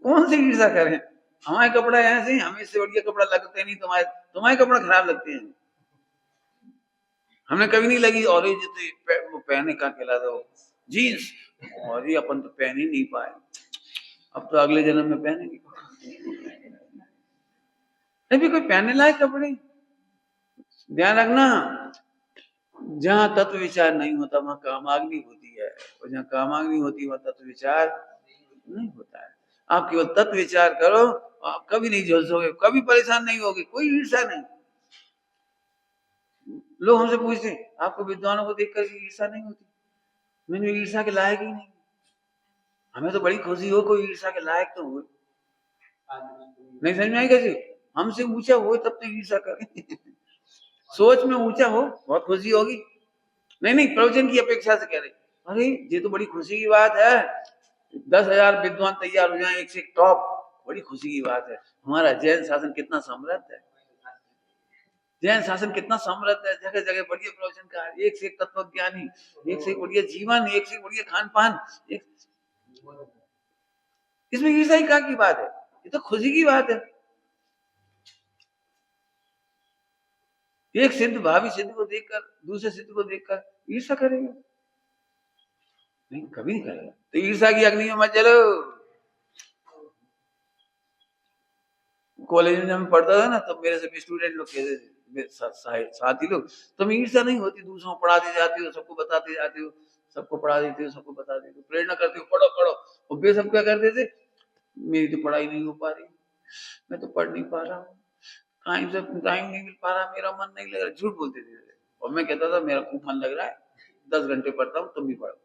कौन सी ईर्ष्या करें, हमारे कपड़ा ऐसे ही, हमें इससे बढ़िया कपड़ा लगते नहीं, तुम्हारे कपड़ा खराब लगते हैं, हमने कभी नहीं लगी, और वो पहने का कहलाता वो जीन्स, और ये अपन तो पहन ही नहीं पाए, अब तो अगले जन्म में पहनेंगे। अभी कोई पहनने लायक कपड़े, ध्यान रखना, जहां तत्व विचार नहीं होता वहां कामाग्नि होती है, और जहां कामाग्नि होती है वहां तत्व विचार नहीं होता है। आप केवल तत्व विचार करो, आप कभी नहीं झुलसोगे, कभी परेशान नहीं होगे, कोई ईर्ष्या नहीं। लोग हमसे पूछते आपको विद्वानों को देखकर ईर्ष्या नहीं होती, मैंने ईर्ष्या के लायक ही नहीं, हमें तो बड़ी खुशी हो कोई ईर्ष्या के लायक तो हो, नहीं समझ में आई कैसे, हमसे ऊंचा हो तब तो ईर्ष्या करें, सोच में ऊंचा हो बहुत खुशी होगी, नहीं प्रवचन की अपेक्षा से कह रहे, अरे ये तो बड़ी खुशी की बात है, 10,000 विद्वान तैयार हो जाए, एक से एक टॉप, बड़ी खुशी की बात है। हमारा जैन शासन कितना समृद्ध है, जैन शासन कितना समृद्ध है, जगह जगह बढ़िया प्रवचन का, एक से एक तत्वज्ञानी, एक से एक बढ़िया जीवन, एक से एक बढ़िया खान पान, इसमें ईर्ष्या क्या की बात है, ये तो खुशी की बात है। एक सिद्ध भावी सिद्ध को देखकर, दूसरे सिद्ध को देखकर ईर्ष्या करेगा, नहीं कभी नहीं करेगा, तो ईर्ष्या की अग्नि में मत जलो। कॉलेज में जब मैं पढ़ता था ना, तब मेरे से स्टूडेंट लोग कहते थे, साथी लोग, तुम ईर्ष्या नहीं होती, दूसरों को पढ़ाते जाते हो, सबको बताते जाते हो, सबको पढ़ा देते हो, सबको बता देते हो, प्रेरणा करते हो, पढ़ो पढ़ो, और वे सब क्या करते थे, मेरी तो पढ़ाई नहीं हो पा रही, मैं तो पढ़ नहीं पा रहा हूँ, टाइम नहीं मिल पा रहा, मेरा मन नहीं लग रहा, झूठ बोलते थे, और मैं कहता था मेरा खूब मन लग रहा है, 10 घंटे पढ़ता हूँ, तुम भी पढ़ो।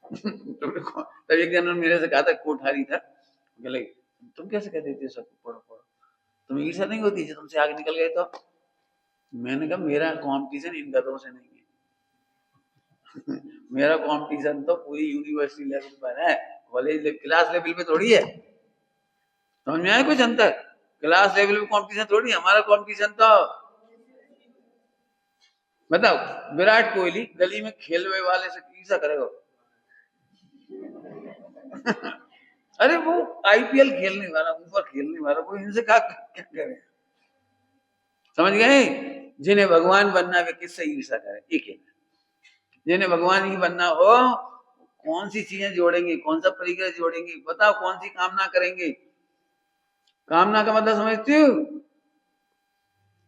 तब एक जन मेरे से कहा था, कोठारी था, तुम कैसे कहते थे सबको पढ़ो पढ़ो, तुम्हें ईर्ष्या नहीं होती जो तुमसे आगे निकल गए तो? मैंने कहा मेरा कंपटीशन इन गधों से नहीं है, मेरा कंपटीशन तो पूरी यूनिवर्सिटी लेवल पर है, कॉलेज क्लास लेवल पे थोड़ी है, समझ में आया कुछ अंतर, क्लास लेवल पे कंपटीशन थोड़ी, हमारा कंपटीशन तो, बताओ विराट कोहली गली में खेलने वाले से ईर्ष्या करेगा? अरे वो आईपीएल खेलने वाला, ऊपर खेलने वाला, वो इनसे क्या करे, समझ गए? जिन्हें भगवान बनना है वे किससे ईर्षा करें? एक है जिन्हें भगवान ही बनना हो कौन सी चीजें जोड़ेंगे, कौन सा परिग्रह जोड़ेंगे, बताओ कौन सी कामना करेंगे? कामना का मतलब समझते हो?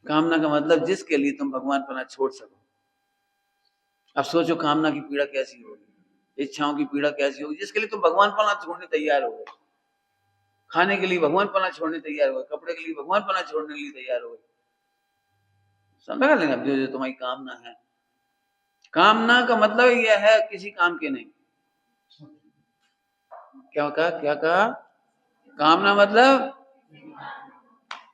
कामना का मतलब जिसके लिए तुम भगवान पना छोड़ सको। अब सोचो कामना की पीड़ा कैसी होगी, इच्छाओं की पीड़ा कैसी होगी, जिसके लिए तुम भगवान पना छोड़ने तैयार हो गए। खाने के लिए भगवान पना छोड़ने तैयार हो गए, कपड़े के लिए भगवान पना छोड़ने के लिए तैयार हो गए। समझ लेना जो जो तुम्हारी कामना है। कामना का मतलब यह है किसी काम के नहीं। क्या कहा? कामना मतलब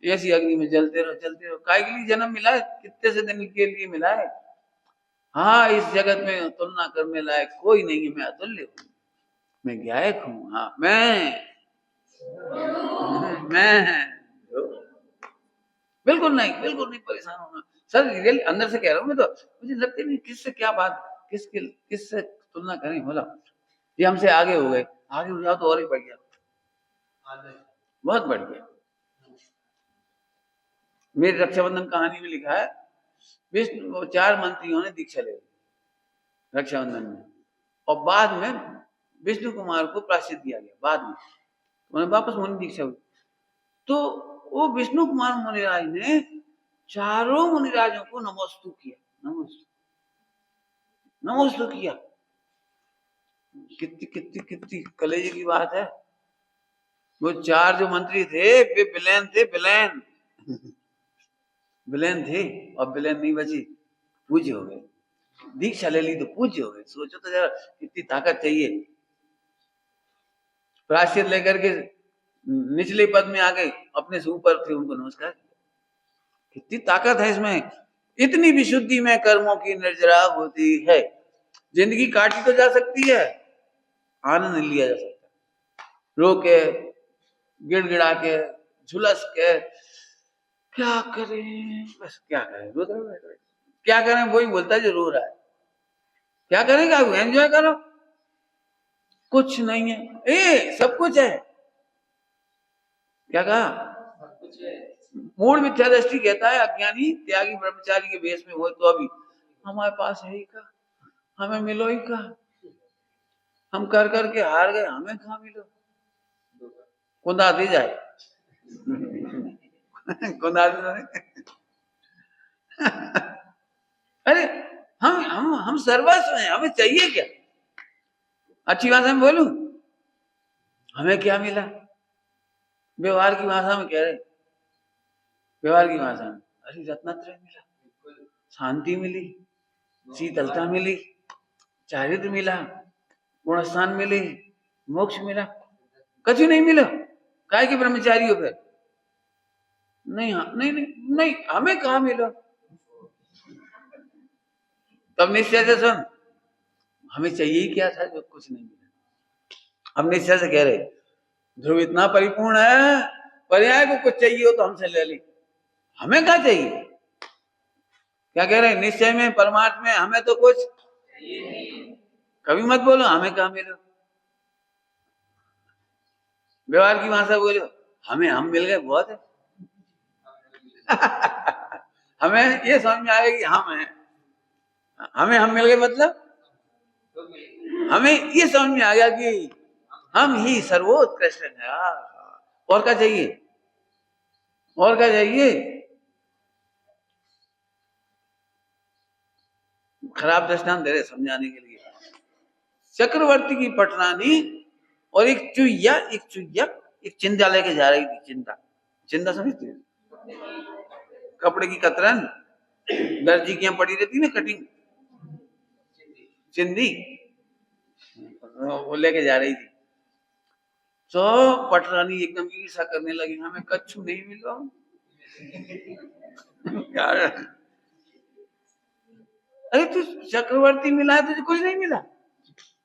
ऐसी अग्नि में जलते रहो। काय के लिए जन्म मिला है? कितने से दिन के लिए मिला है? हाँ, इस जगत में तुलना करने लायक कोई नहीं है, मैं अतुल्य हूँ, मैं गायक हूँ। हाँ, मैं बिल्कुल नहीं परेशान होना सर। रियल अंदर से कह रहा हूँ मैं, तो मुझे लगता नहीं किससे क्या बात, किससे तुलना करें। बोला ये हमसे आगे हो गए, आगे हो जाओ तो और ही बढ़ गया, बहुत बढ़ गया। मेरी रक्षाबंधन कहानी में लिखा है विष्णु 4 मंत्रियों ने दीक्षा ले ली रक्षाबंधन में, और बाद में विष्णु कुमार को प्रायश्चित दिया गया। बाद में उन्हें वापस मुनि दीक्षा हुई, तो वो विष्णु कुमार मुनिराज ने चारों मुनिराजों को नमोस्तु किया, नमोस्तु किया। कितनी कलेजे की बात है। वो 4 जो मंत्री थे वे विलेन थे, विलेन थे, और विलेन नहीं बची, पूज्य हो गए। दीक्षा ले ली तो पूज्य हो गए। सोचो तो जरा कितनी ताकत चाहिए। प्रायश्चित लेकर के निचले पद में आ गए, अपने से ऊपर थे उनको नमस्कार। कितनी ताकत है इसमें। इतनी विशुद्धि में कर्मों की निर्जरा होती है। जिंदगी काटी तो जा सकती है, आनंद लिया जा सकता है। रो के, गिड़गिड़ा के, झुलस के, क्या करें, बस क्या करें, रो रहे, क्या करें, वही बोलता है जो रो रहा है। क्या करेगा? एंजॉय करो। कुछ नहीं है, सब कुछ है। क्या कहा? मूढ़ मिथ्या दृष्टि कहता है अज्ञानी त्यागी ब्रह्मचारी के वेश में हो तो अभी हमारे पास है ही का, हमें मिलो ही का, हम कर करके हार गए, हमें कहा मिलो। कुंदा दी जाए कुंदा अरे हम सर्वस्व हैं, हमें चाहिए क्या? अच्छी भाषा में बोलूं, हमें क्या मिला? व्यवहार की भाषा में कह रहे, व्यवहार की भाषा में अरे रत्नत्रय मिला, शांति मिली, शीतलता मिली, चारित्र मिला, गुणस्थान मिली, मोक्ष मिला। कछु नहीं मिला। काय के ब्रह्मचारी हो फिर? नहीं, नहीं, हमें कहा मिला। तब निश्चय से सुन, हमें चाहिए ही क्या था जो कुछ नहीं मिला। हम निश्चय से कह रहे ध्रुव इतना परिपूर्ण है, पर्याय को कुछ चाहिए हो तो हमसे ले ली, हमें क्या चाहिए? क्या कह रहे? निश्चय में, परमात्मा में हमें तो कुछ कभी मत बोलो हमें कहा मिलो। व्यवहार की भाषा बोलो, हमें हम मिल गए बहुत है। हमें ये समझ में आएगा कि हम हैं, हमें हम मिल गए मतलब हमें ये समझ में आ गया कि हम ही सर्वोत्कृष्ट हैं। और क्या चाहिए? और क्या चाहिए? खराब दृष्टांत दे रहे समझाने के लिए। चक्रवर्ती की पटरानी और एक चुईया, एक चिंता लेके जा रही थी। चिंता समझती है? कपड़े की कतरन, दर्जी की पड़ी रहती ना कटिंग, चिंदी, वो लेके जा रही थी। तो पटरानी एकदम ईर्षा करने लगी, हमें कच्छु नहीं मिला यार। अरे तू चक्रवर्ती मिला है, तुझे कुछ नहीं मिला?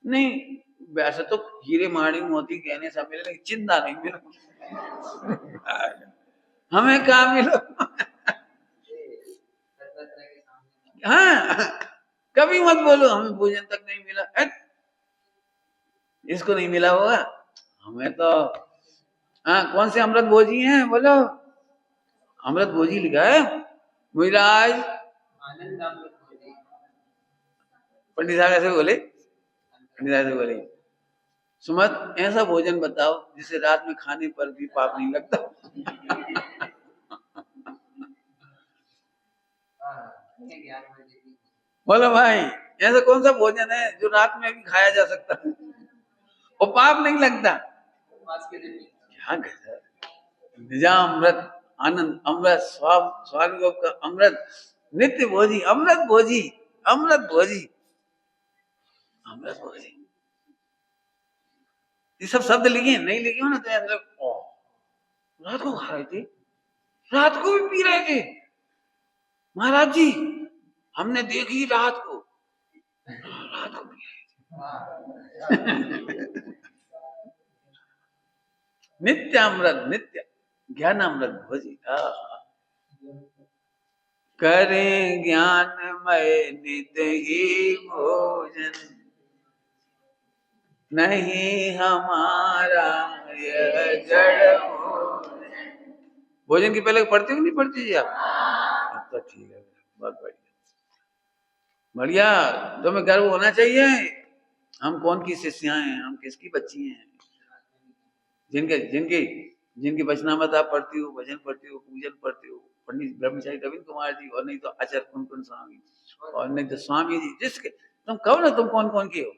नहीं, वैसे तो हीरे माणी मोती गहने सब मिले, लेकिन चिंता नहीं मिला। हमें कहा मिला? हाँ, कभी मत बोलो हमें भोजन तक नहीं मिला। इसको नहीं मिला होगा, हमें तो। हाँ, कौन से अमृत भोजी हैं बोलो? अमृत भोजी लिखा है। मुनिराज पंडित साहब ऐसे बोले, पंडित साहब ऐसे बोले, सुमत ऐसा भोजन बताओ जिसे रात में खाने पर भी पाप नहीं लगता। बोलो भाई ऐसा कौन सा भोजन है जो रात में भी खाया जा सकता है और पाप नहीं लगता? क्या निजामृत आनंद अमृत स्वानुभव का अमृत, नित्य भोजी अमृत भोजी, अमृत भोजी, अमृत भोजी। ये सब शब्द लिखे नहीं लिखे हो ना तो ऐसा रात को खा रहे थे, रात को भी पी रहे थे महाराज जी, हमने देखी रात को पी रहे थे। नित्य अमृत, नित्य ज्ञान अमृत भोजी। करे ज्ञानमय नित्य ही भोजन, नहीं हमारा यह जड़ भोजन। भोजन की पहले पढ़ती हो नहीं पढ़ती जी आप? तो ठीक है, बहुत बढ़िया बढ़िया। तुम्हें गर्व होना चाहिए हम कौन की शिष्याएं हैं, हम किसकी बच्ची हैं। जिनके जिनके जिनकी वचनामृत आप पढ़ती हो, भजन पढ़ती हो, पूजन पढ़ती हो, पंडित ब्रह्मचारी रविंद्र कुमार जी, और नहीं तो आचार्य कुन स्वामी, और नहीं तो स्वामी जी, जिसके तुम कहो ना तुम कौन कौन के हो।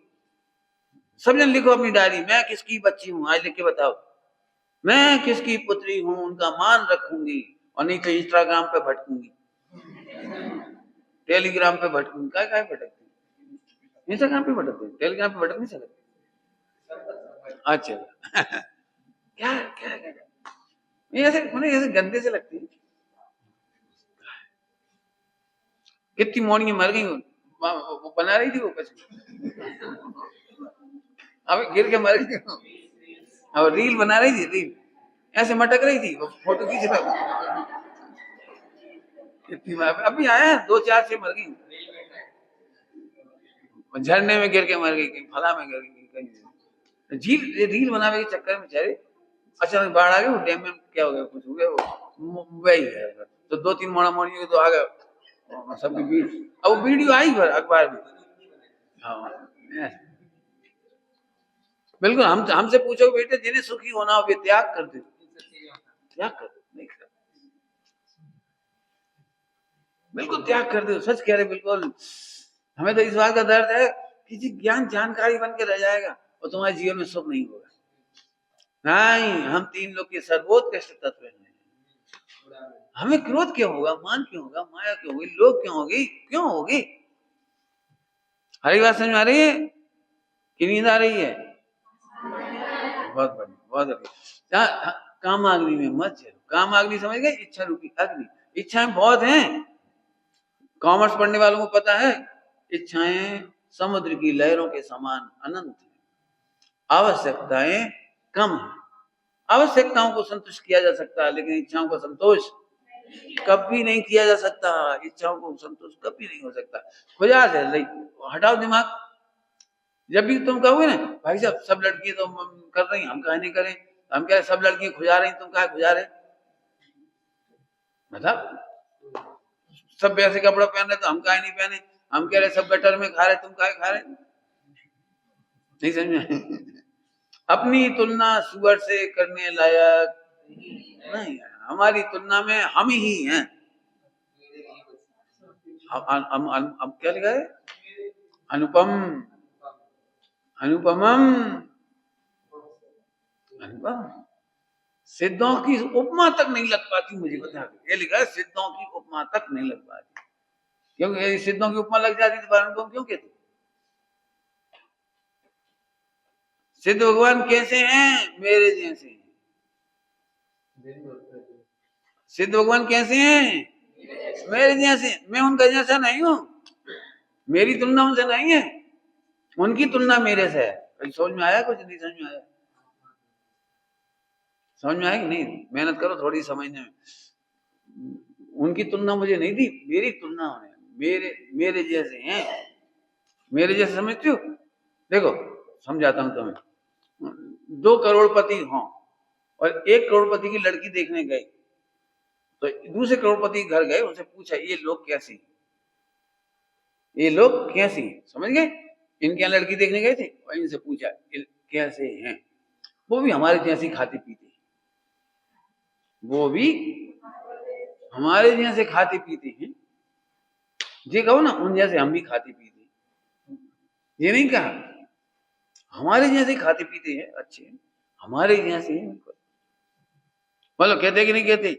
सब जन लिखो अपनी डायरी, मैं किसकी बच्ची हूँ आज लिख के बताओ, मैं किसकी पुत्री हूँ, उनका मान रखूंगी, और नहीं तो इंस्टाग्राम पे भटकूंगी, टेलीग्राम पे भटकूंगी। क्या भटकती, इंस्टाग्राम पे भटकती, टेलीग्राम पे भटक नहीं सकते। अच्छा क्या क्या क्या ऐसे मुझे ऐसे गंदे से लगती है। कितनी मौनी मर गई, वो बना रही थी वो कुछ, अब गिर के मर गई, और रील बना रही थी, रील ऐसे मटक रही थी, वो फोटो खींच रहा। कितनी अभी आया 2-4 से मर गई, झरने में गिर के मर गई, कहीं फला में गिर गई, कहीं झील रील बनाने के चक्कर में बेचारे। अच्छा बाढ़ आ गई, वो डैम में क्या हो गया, कुछ हो गया, वो वही है। तो 2-3 मोड़ियों तो आ गया सबकी बीच, अब वो वीडियो आई फिर अखबार में। हाँ बिल्कुल, हम हमसे पूछो बेटे जिन्हें सुखी होना हो वे त्याग कर दे, त्याग कर दो, नहीं कर, बिल्कुल त्याग कर दो, सच कह रहे बिल्कुल। हमें तो इस बात का दर्द है कि जी ज्ञान जानकारी बन के रह जाएगा और तुम्हारे जीवन में सुख नहीं होगा। नहीं, हम 3 लोग के सर्वोत्कृष्ट तत्व हैं। हमें क्रोध क्यों होगा, मान क्यों होगा, माया क्यों होगी, लोभ क्यों होगी, क्यों होगी? हरी बात समझ आ रही है कि नींद आ रही है? बहुत बढ़िया, बहुत बढ़िया। काम अग्नि में मत चलो, काम अग्नि समझ गए, इच्छा रूपी अग्नि। इच्छाएं बहुत हैं, कॉमर्स पढ़ने वालों को पता है, इच्छाएं समुद्र की लहरों के समान अनंत है, आवश्यकताएं कम है। आवश्यकताओं को संतुष्ट किया जा सकता है, लेकिन इच्छाओं को संतोष कभी नहीं किया जा सकता। इच्छाओं को संतोष कभी नहीं हो सकता। खुजा से हटाओ दिमाग। जब भी तुम कहोगे ना भाई साहब सब लड़की तो कर रही, हम काहे नहीं करें, हम क्या सब लड़की खुजा रही, तुम काहे खुजा रहे, मतलब सब वैसे कपड़ा पहन रहे तो हम काहे नहीं पहने, हम कह रहे सब गटर में खा रहे, तुम काहे खा रहे, नहीं समझे? अपनी तुलना सुअर से करने लायक नहीं है, हमारी तुलना में हम ही हैं। अब क्या लिखा है, अनुपम अनुपमम अनुपम, सिद्धों की उपमा तक नहीं लग पाती मुझे, बता ये लिखा है सिद्धों की उपमा तक नहीं लग पाती, क्योंकि सिद्धों की उपमा लग जाती तो अनुपम क्यों कहते? सिद्ध भगवान कैसे हैं? मेरे जैसे हैं। सिद्ध भगवान कैसे हैं? मेरे जैसे, मैं उनका जैसा नहीं हूं, मेरी तुलना उनसे नहीं है, उनकी तुलना मेरे से है। समझ में आया? कुछ नहीं समझ में आया? समझ में आया कि नहीं? मेहनत करो थोड़ी समझने में। उनकी तुलना मुझे नहीं दी, मेरी तुलना है, मेरे जैसे हैं, मेरे जैसे समझते हो? देखो समझाता हूं तुम्हें। 2 करोड़पति हों और 1 करोड़पति की लड़की देखने गए, तो दूसरे करोड़पति घर गए, उनसे पूछा ये लोग कैसे, ये लोग कैसे हैं, समझ गए? इनके यहाँ लड़की देखने गए थे और इनसे पूछा कैसे हैं, वो भी हमारे जैसे खाते पीते, वो भी हमारे जैसे खाते पीते हैं। ये कहो ना उन जैसे हम भी खाते पीते, ये नहीं कहा, हमारे जैसे खाते पीते हैं, अच्छे हमारे जैसे हैं। मतलब कहते कि नहीं कहते?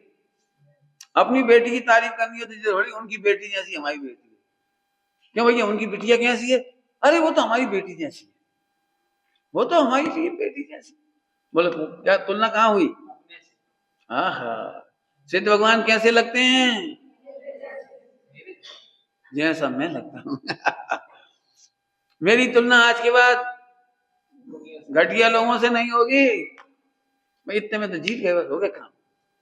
अपनी बेटी की तारीफ करनी होती है थोड़ी उनकी बेटी जैसी हमारी बेटी है, क्यों भैया उनकी बिटिया कैसी है? अरे वो तो हमारी बेटी जैसी है, वो तो हमारी बेटी जैसी। बोले क्या तुलना कहाँ हुई? हाँ हाँ, सिद्ध भगवान कैसे लगते हैं? जैसा मैं लगता हूँ। मेरी तुलना आज के बाद घटिया लोगों से नहीं होगी। मैं इतने में तो जीत गए, बस हो गया काम।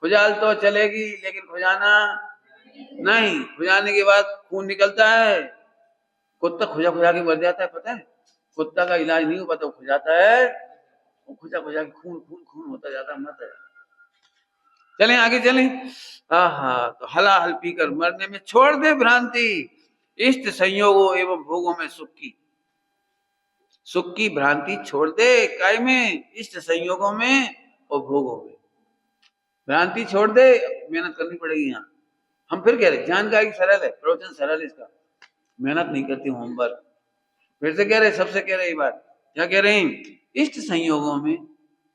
खुजाल तो चलेगी लेकिन खुजाना नहीं, खुजाने के बाद खून निकलता है। कुत्ता खुजा खुजा के मर जाता है, पता है? कुत्ता का इलाज नहीं हो पाता, खुजाता है, खुजा खुजा के खून खून खून होता जाता है, मरता जाता। चलें आगे चलें। हाँ, तो हला हल पीकर मरने में छोड़ दे भ्रांति, इष्ट संयोगों एवं भोगों में सुख की भ्रांति छोड़ दे। काय में? इष्ट संयोगों में और भोगों में भ्रांति छोड़ दे। मेहनत करनी पड़ेगी यहाँ। हम फिर कह रहे जानकारी सरल है, प्रवचन सरल है, इसका मेहनत नहीं करती, होमवर्क। फिर से कह रहे, सबसे कह रहे ये बात, क्या कह रहे हैं? इष्ट संयोगों में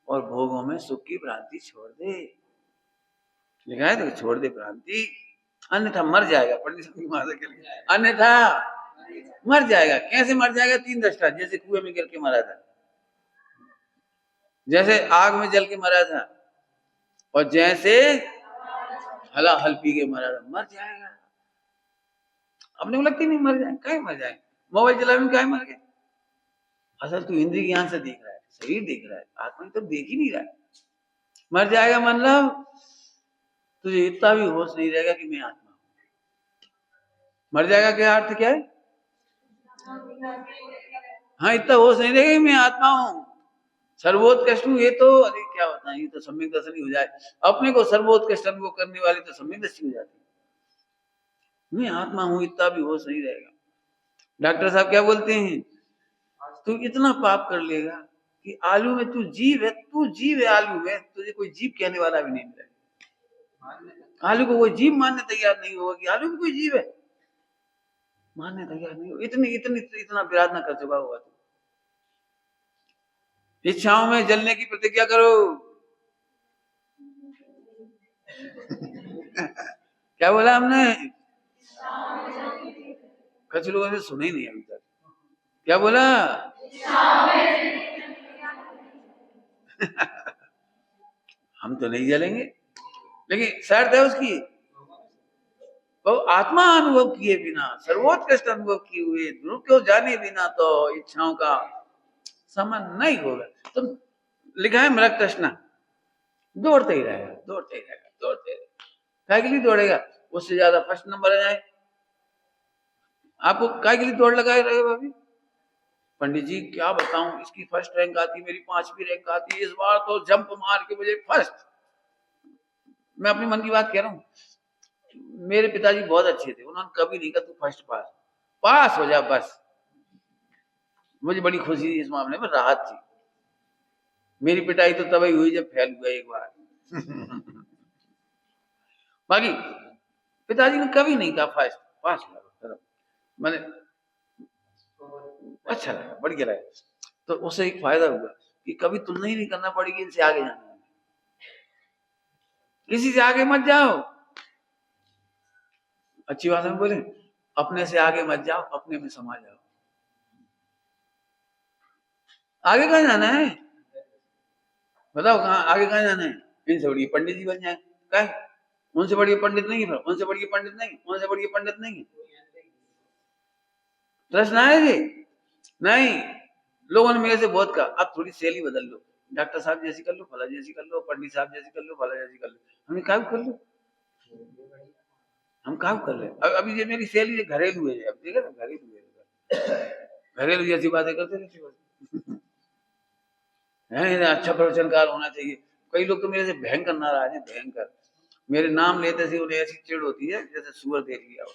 और भोगों में सुख की भ्रांति छोड़ दे। लिखा है तो छोड़ दे भ्रांति, अन्यथा मर जाएगा। पंडित की माता के लिए अन्यथा मर जाएगा। कैसे मर जाएगा? 3 दृष्टा, जैसे कुएं में गिर के मरा था, जैसे आग में जल के मरा था, और जैसे हला हल पी के मरा था, मर जाएगा। अपने को लगती नहीं मर जाए, कहीं मर जाए, मोबाइल चलाने में कहीं मर गए। असल तू इंद्रिय ज्ञान से देख रहा है, शरीर देख रहा है, आत्मा तो देख ही नहीं रहा है। मर जाएगा मतलब तुझे इतना भी होश नहीं रहेगा कि मैं आत्मा हूं। मर जाएगा क्या अर्थ क्या है? हाँ, इतना होश नहीं रहेगा कि मैं आत्मा हूं, सर्वोत्कृष्ट हूं। ये तो अरे क्या होता है, ये तो सम्यक दर्शन ही हो जाए। अपने को सर्वोत्कृष्ट अनुभव करने वाली तो सम्यक दर्शन हो जाती है। मैं आत्मा हूं, इतना भी होश नहीं रहेगा। डॉक्टर साहब क्या बोलते हैं? तू इतना पाप कर लेगा कि आलू में तू जीव है, तू जीव है आलू में, तुझे कोई जीव कहने वाला भी नहीं मिलेगा। आलू को कोई जीव मानने तैयार नहीं होगा कि आलू भी कोई जीव है, मानने तैयार नहीं हो। इतनी इतनी इतना विराधना कर चुका होगा तू। इच्छाओं में जलने की प्रतिज्ञा करो। क्या बोला हमने? कुछ लोगों ने सुना ही नहीं अभी तक। क्या बोला? हम तो नहीं जलेंगे, लेकिन शर्त है उसकी, तो आत्मा अनुभव किए बिना, सर्वोत्कृष्ट अनुभव किए हुए, ध्रुव को जाने बिना तो इच्छाओं का समन नहीं होगा। तो लिखा है मृग तृष्णा, दौड़ते ही रहेगा, दौड़ते ही रहेगा, दौड़ते रहेगा। काय के लिए दौड़ेगा? उससे ज्यादा फर्स्ट नंबर आ जाए। आपको काय के लिए दौड़ लगाए रहे भाभी? पंडित जी क्या बताऊं, इसकी फर्स्ट रैंक आती, मेरी 5वीं रैंक आती, इस बार तो जंप मार के मुझे फर्स्ट। मैं अपने मन की बात कह रहा हूँ। मेरे पिताजी बहुत अच्छे थे, उन्होंने कभी नहीं कहा तू फर्स्ट पास हो जा बस। मुझे बड़ी खुशी थी इस मामले में, राहत थी। मेरी पिटाई तो तभी हुई जब फेल हुआ एक बार। बाकी पिताजी ने कभी नहीं कहा फर्स्ट पास हो। मैंने अच्छा लगा, बढ़िया लगा। तो उससे एक फायदा हुआ कि कभी तुलना ही नहीं करना पड़ेगी इनसे आगे जाना। किसी से आगे मत जाओ, अच्छी भाषा में बोले, अपने से आगे मत जाओ, अपने में समा जाओ। आगे कहाँ जाना है बताओ? कहाँ आगे कहाँ जाना है? इनसे बढ़िया पंडित जी बन जाए। क्या उनसे बढ़िया पंडित नहीं है? उनसे बढ़िया पंडित नहीं, उनसे बढ़िया पंडित नहीं। प्रश्न आए जी नहीं। लोगों ने मेरे से बहुत कहा अब थोड़ी शैली बदल लो, डॉक्टर साहब जैसी कर लो, फला जैसी कर लो, पंडित साहब जैसी कर लो, फला जैसी कर लो। हमने कहा कर लो, हम काम कर रहे हैं। अभी ये मेरी शैली घरेलू है, अब देखा ना, घरेलू है, घरेलू जैसी बातें करते रहते हैं। अच्छा प्रवचनकार होना चाहिए। कई लोग तो मेरे से भयंकर नाराज है, भयंकर। मेरे नाम लेते से उन्हें ऐसी चिढ़ होती है जैसे सुअर देख लिया हो।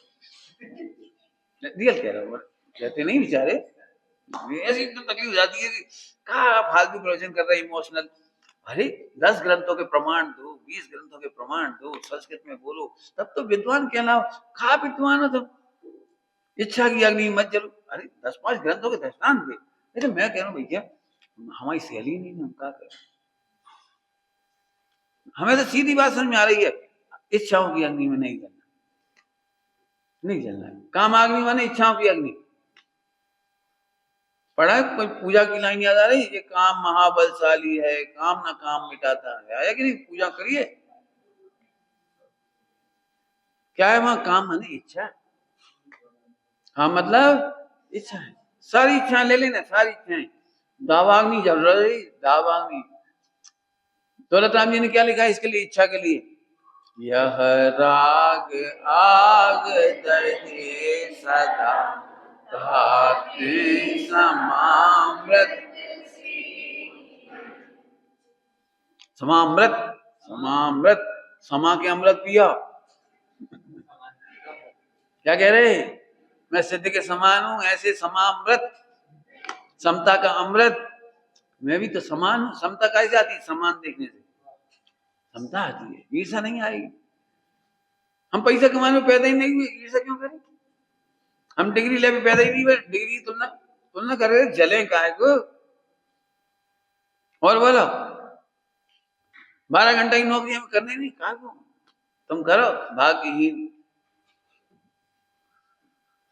रियल कह रहा हूँ, कहते नहीं बेचारे, ऐसी एकदम तकलीफ हो जाती है कि कहा फालतू प्रवचन कर रहे इमोशनल। अरे 10 ग्रंथों के प्रमाण दो, 20 ग्रंथों के प्रमाण दो, संस्कृत में बोलो, तब तो विद्वान कहलाओ। खा विद्वान हो तुम, इच्छा की अग्नि मत जलो। अरे 10-5 ग्रंथों के दृष्टांत दे। लेकिन मैं कह रहा हूँ भैया हमारी शैली नहीं है, हम क्या करें। हमें तो सीधी बात समझ में आ रही है, इच्छाओं की अग्नि में नहीं जलना, नहीं जलना है। कामाग्नि माने इच्छाओं की अग्नि। पढ़ा है कोई पूजा की लाइन याद आ रही है, ये काम महाबलशाली है, काम ना काम मिटाता है, आया कि नहीं? पूजा करिए, क्या है वहां? काम माने इच्छा। हाँ मतलब इच्छा है, सारी इच्छाएं ले लेना, सारी इच्छाएं। दावाग्नि जल रही, दावाग्नि। दौलत राम जी ने क्या लिखा है इसके लिए, इच्छा के लिए? यह राग आग दर्दे सदा धाते समामृत, समामृत, समामृत, समा के अमृत पिया। क्या कह रहे? मैं सिद्ध के समान हूं, ऐसे समामृत, समता का अमृत। मैं भी तो समान हूं। समता कैसे आती? समान देखने से समता आती है, ईर्षा नहीं आएगी। हम पैसा कमाने में पैदा ही नहीं हुए, ईर्षा क्यों करें? हम डिग्री ले पैदा ही नहीं हुए, डिग्री तुलना तुलना कर रहे, जले काय को। और बोलो 12 घंटा की नौकरी हमें करनी नहीं, कहा को तुम करो, भाग्यहीन।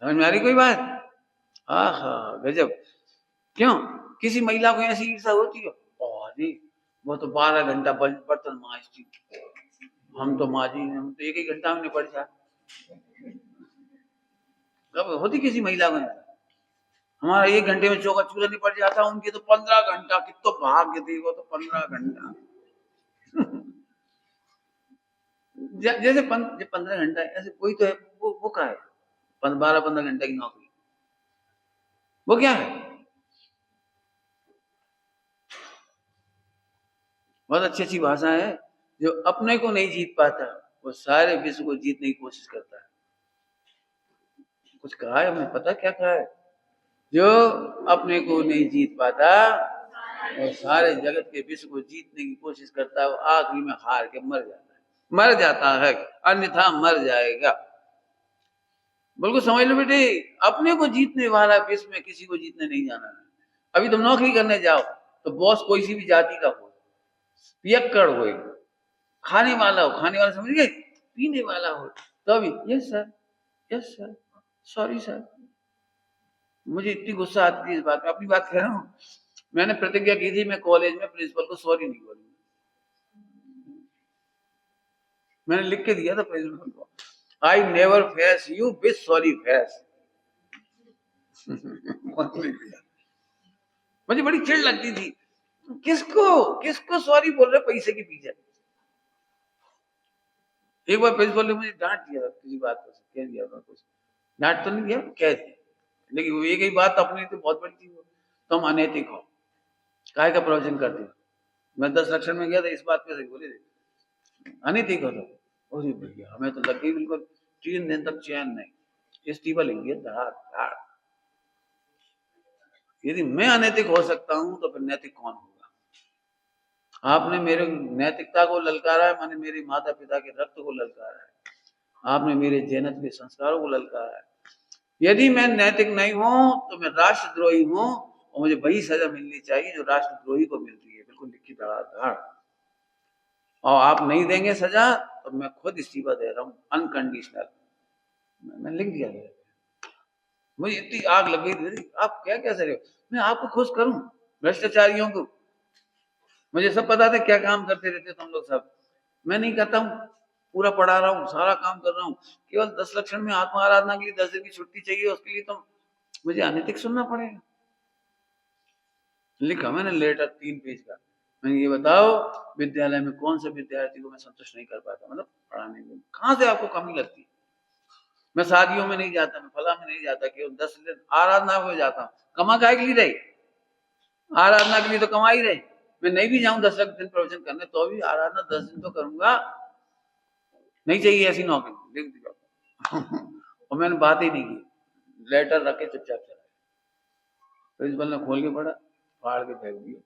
समझ में आ रही कोई बात? आहा गजब। क्यों? किसी महिला को ऐसी ईर्षा होती है, अरे वो तो 12 घंटा बर्तन मांजती, हम तो माजी, हम तो 1 घंटा में निपट जाए। कब होती किसी महिला को? हमारा 1 घंटे में चौका चूल्हा निपट जाता, उनके तो 15 घंटा। कितना भाग्य थी वो तो 15 घंटा। जैसे 15 घंटा ऐसे कोई तो है, वो क्या है? 12-15 घंटे की नौकरी, वो क्या है? बहुत अच्छी अच्छी भाषा है। जो अपने को नहीं जीत पाता वो सारे विश्व को जीतने की कोशिश करता है। कुछ कहा है हमने, पता क्या कहा है? जो अपने को नहीं जीत पाता और सारे जगत के विश्व को जीतने की कोशिश करता है, वो आखिरी में हार के मर जाता है, मर जाता है, अन्यथा मर जाएगा। बिल्कुल समझ लो बेटे, अपने को जीतने वाला विश्व में किसी को जीतने नहीं जाना है। अभी तुम नौकरी करने जाओ तो बॉस कोई सी भी जाति का हो, पियक्कड़ हो, खाने वाला हो, खाने वाला समझ गए, पीने वाला हो, तो अभी yes sir, yes sir, sorry sir. मुझे इतनी गुस्सा आती थी इस बात में, अपनी बात कह रहा हूँ। मैंने प्रतिज्ञा की थी मैं कॉलेज में प्रिंसिपल को सॉरी नहीं बोलूंगा। मैंने लिख के दिया था प्रिंसिपल को, I never face you with sorry face. मुझे बड़ी चिढ़ लगती थी, किसको किसको सॉरी बोल रहे पैसे के पीछे। एक बार प्रिंसिपल ने मुझे डांट दिया किसी बात पर, कह दिया कुछ, डांट तो नहीं दिया, कह दिया, लेकिन वो एक ही बात अपनी तो बहुत बड़ी थी, तुम अनैतिक हो, काय का प्रवचन करते हो। मैं 10 लक्षण में गया था, इस बात पे से बोले थे अनैतिक हो तो। अरे भैया हमें तो लग गई बिल्कुल 3 दिन तक चैन नहीं, इस्तीफा ले लिया धाड़ धाड़। यदि मैं अनैतिक हो सकता हूं तो फिर नैतिक कौन होगा? आपने मेरे नैतिकता को ललकारा है, मैंने मेरे माता पिता के रक्त को ललकारा है, आपने मेरे जैनत के संस्कारों को ललकारा है। यदि मैं नैतिक नहीं हूं तो मैं राष्ट्रद्रोही हूं, और मुझे वही सजा मिलनी चाहिए जो राष्ट्रद्रोही को मिलती है, बिल्कुल लिखी धड़ाधड़। और आप नहीं देंगे सजा तो मैं खुद इस्तीफा दे रहा हूँ अनकंडीशनल। मैं लिख दिया था। मुझे इतनी आग लग गई थी, आप क्या कैसे रहे हो? मैं आपको खुश करूं, भ्रष्टाचारियों को? मुझे सब पता था क्या काम करते रहते तुम लोग सब। मैं नहीं करता हूँ, पूरा पढ़ा रहा हूँ, सारा काम कर रहा हूँ। केवल 10 लक्षण में आत्मा आराधना के लिए 10 दिन की छुट्टी चाहिए, उसके लिए तुम मुझे अनैतिक सुनना पड़ेगा। लिखा मैंने लेटर 3 पेज का। मैंने ये बताओ विद्यालय में कौन से विद्यार्थी को मैं संतुष्ट नहीं कर पाता, मतलब पढ़ाने में कहाँ से आपको कमी लगती है? मैं शादियों में नहीं जाता, मैं फला में नहीं जाता, केवल 10 दिन आराधना में जाता हूँ। कमा काहे के लिए रही? आराधना के लिए तो कमा ही रहे। मैं नहीं भी जाऊं 10 दिन प्रवचन करने तो भी आराधना 10 दिन तो करूंगा। नहीं चाहिए ऐसी नौकरी, लिख दिया। और मैंने बात ही नहीं की, लेटर रख के चुपचाप चला गया। प्रिंसिपल ने खोल के पढ़ा, फाड़ के फेंक दिया।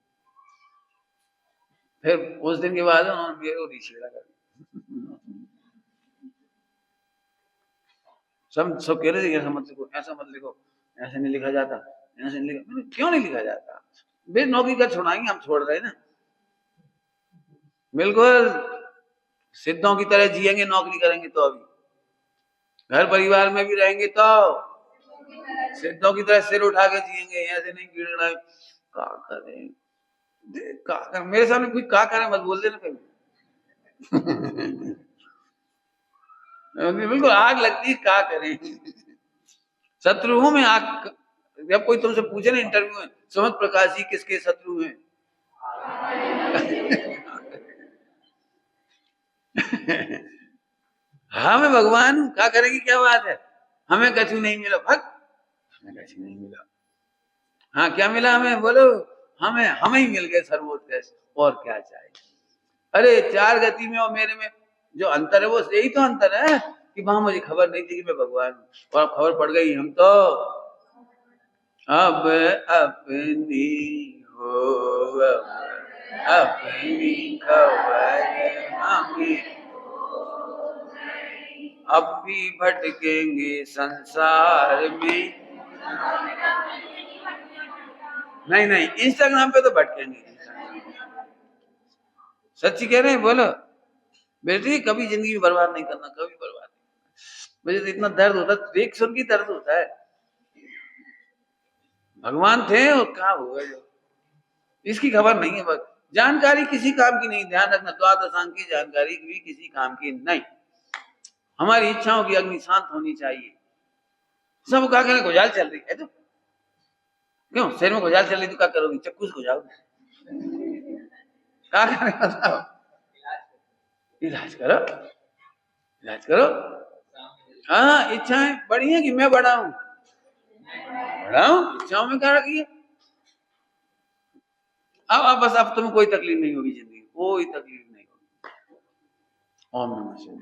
फिर उस दिन के बाद उन्होंने मेरे को रिछेड़ा कर दिया। सब कह रहे थे ऐसा मत लिखो, ऐसा मत लिखो, ऐसे नहीं लिखा जाता, ऐसे नहीं लिखा। क्यों नहीं लिखा जाता? वे नौकरी का छोड़ाएंगे, हम छोड़ रहे हैं ना। बिल्कुल सिद्धों की तरह जिएंगे, नौकरी करेंगे तो। अभी घर परिवार में भी रहेंगे तो सिद्धों की तरह सिर उठा के जिएंगे, ऐसे नहीं गिड़ना। का करें, मेरे सामने कोई का करे मत बोल देना कभी। बिल्कुल आग लगती है, का करें। शत्रुओं में आग। जब कोई तुमसे पूछे ना इंटरव्यू में, सुमंत प्रकाश जी किसके शत्रु हैं? हाँ मैं भगवान हूं, क्या करेगी, क्या बात है। हमें कछु नहीं मिला, भग हमें कछु नहीं मिला। हाँ क्या मिला हमें, बोलो। हमें ही मिल गए सर्वोत्कृष्ट, और क्या चाहिए। अरे 4 गति में और मेरे में जो अंतर है, वो यही तो अंतर है कि वहां मुझे खबर नहीं थी कि मैं भगवान हूं, और अब खबर पड़ गई। हम तो अब अपनी हो, अपनी खबर हमें, अब भी भटकेंगे संसार में। नहीं, इंस्टाग्राम पे तो भटकेंगे। सच्ची कह रहे हैं, बोलो बेटी, कभी जिंदगी में बर्बाद नहीं करना, कभी बर्बाद नहीं। मुझे तो इतना दर्द होता है, देख सुन की दर्द होता है। भगवान थे और क्या हुआ, जो इसकी खबर नहीं है। बस जानकारी किसी काम की नहीं, ध्यान रखना, द्वादशांग की जानकारी भी किसी काम की नहीं। हमारी इच्छाओं की अग्नि शांत होनी चाहिए। सब क्या करें, गुजाल चल रही है तो क्यों सिर में गुजाल चल रही, तो क्या करोगी, चक्कू से गुजाओ। क्या करें बताओ, इलाज करो, इलाज करो। हाँ इच्छाएं बड़ी हैं कि मैं बड़ा हूं, इच्छाओं में क्या रखी है। अब बस अब तुम्हें कोई तकलीफ नहीं होगी, जिंदगी कोई तकलीफ नहीं होगी। ओम नमः शिवाय।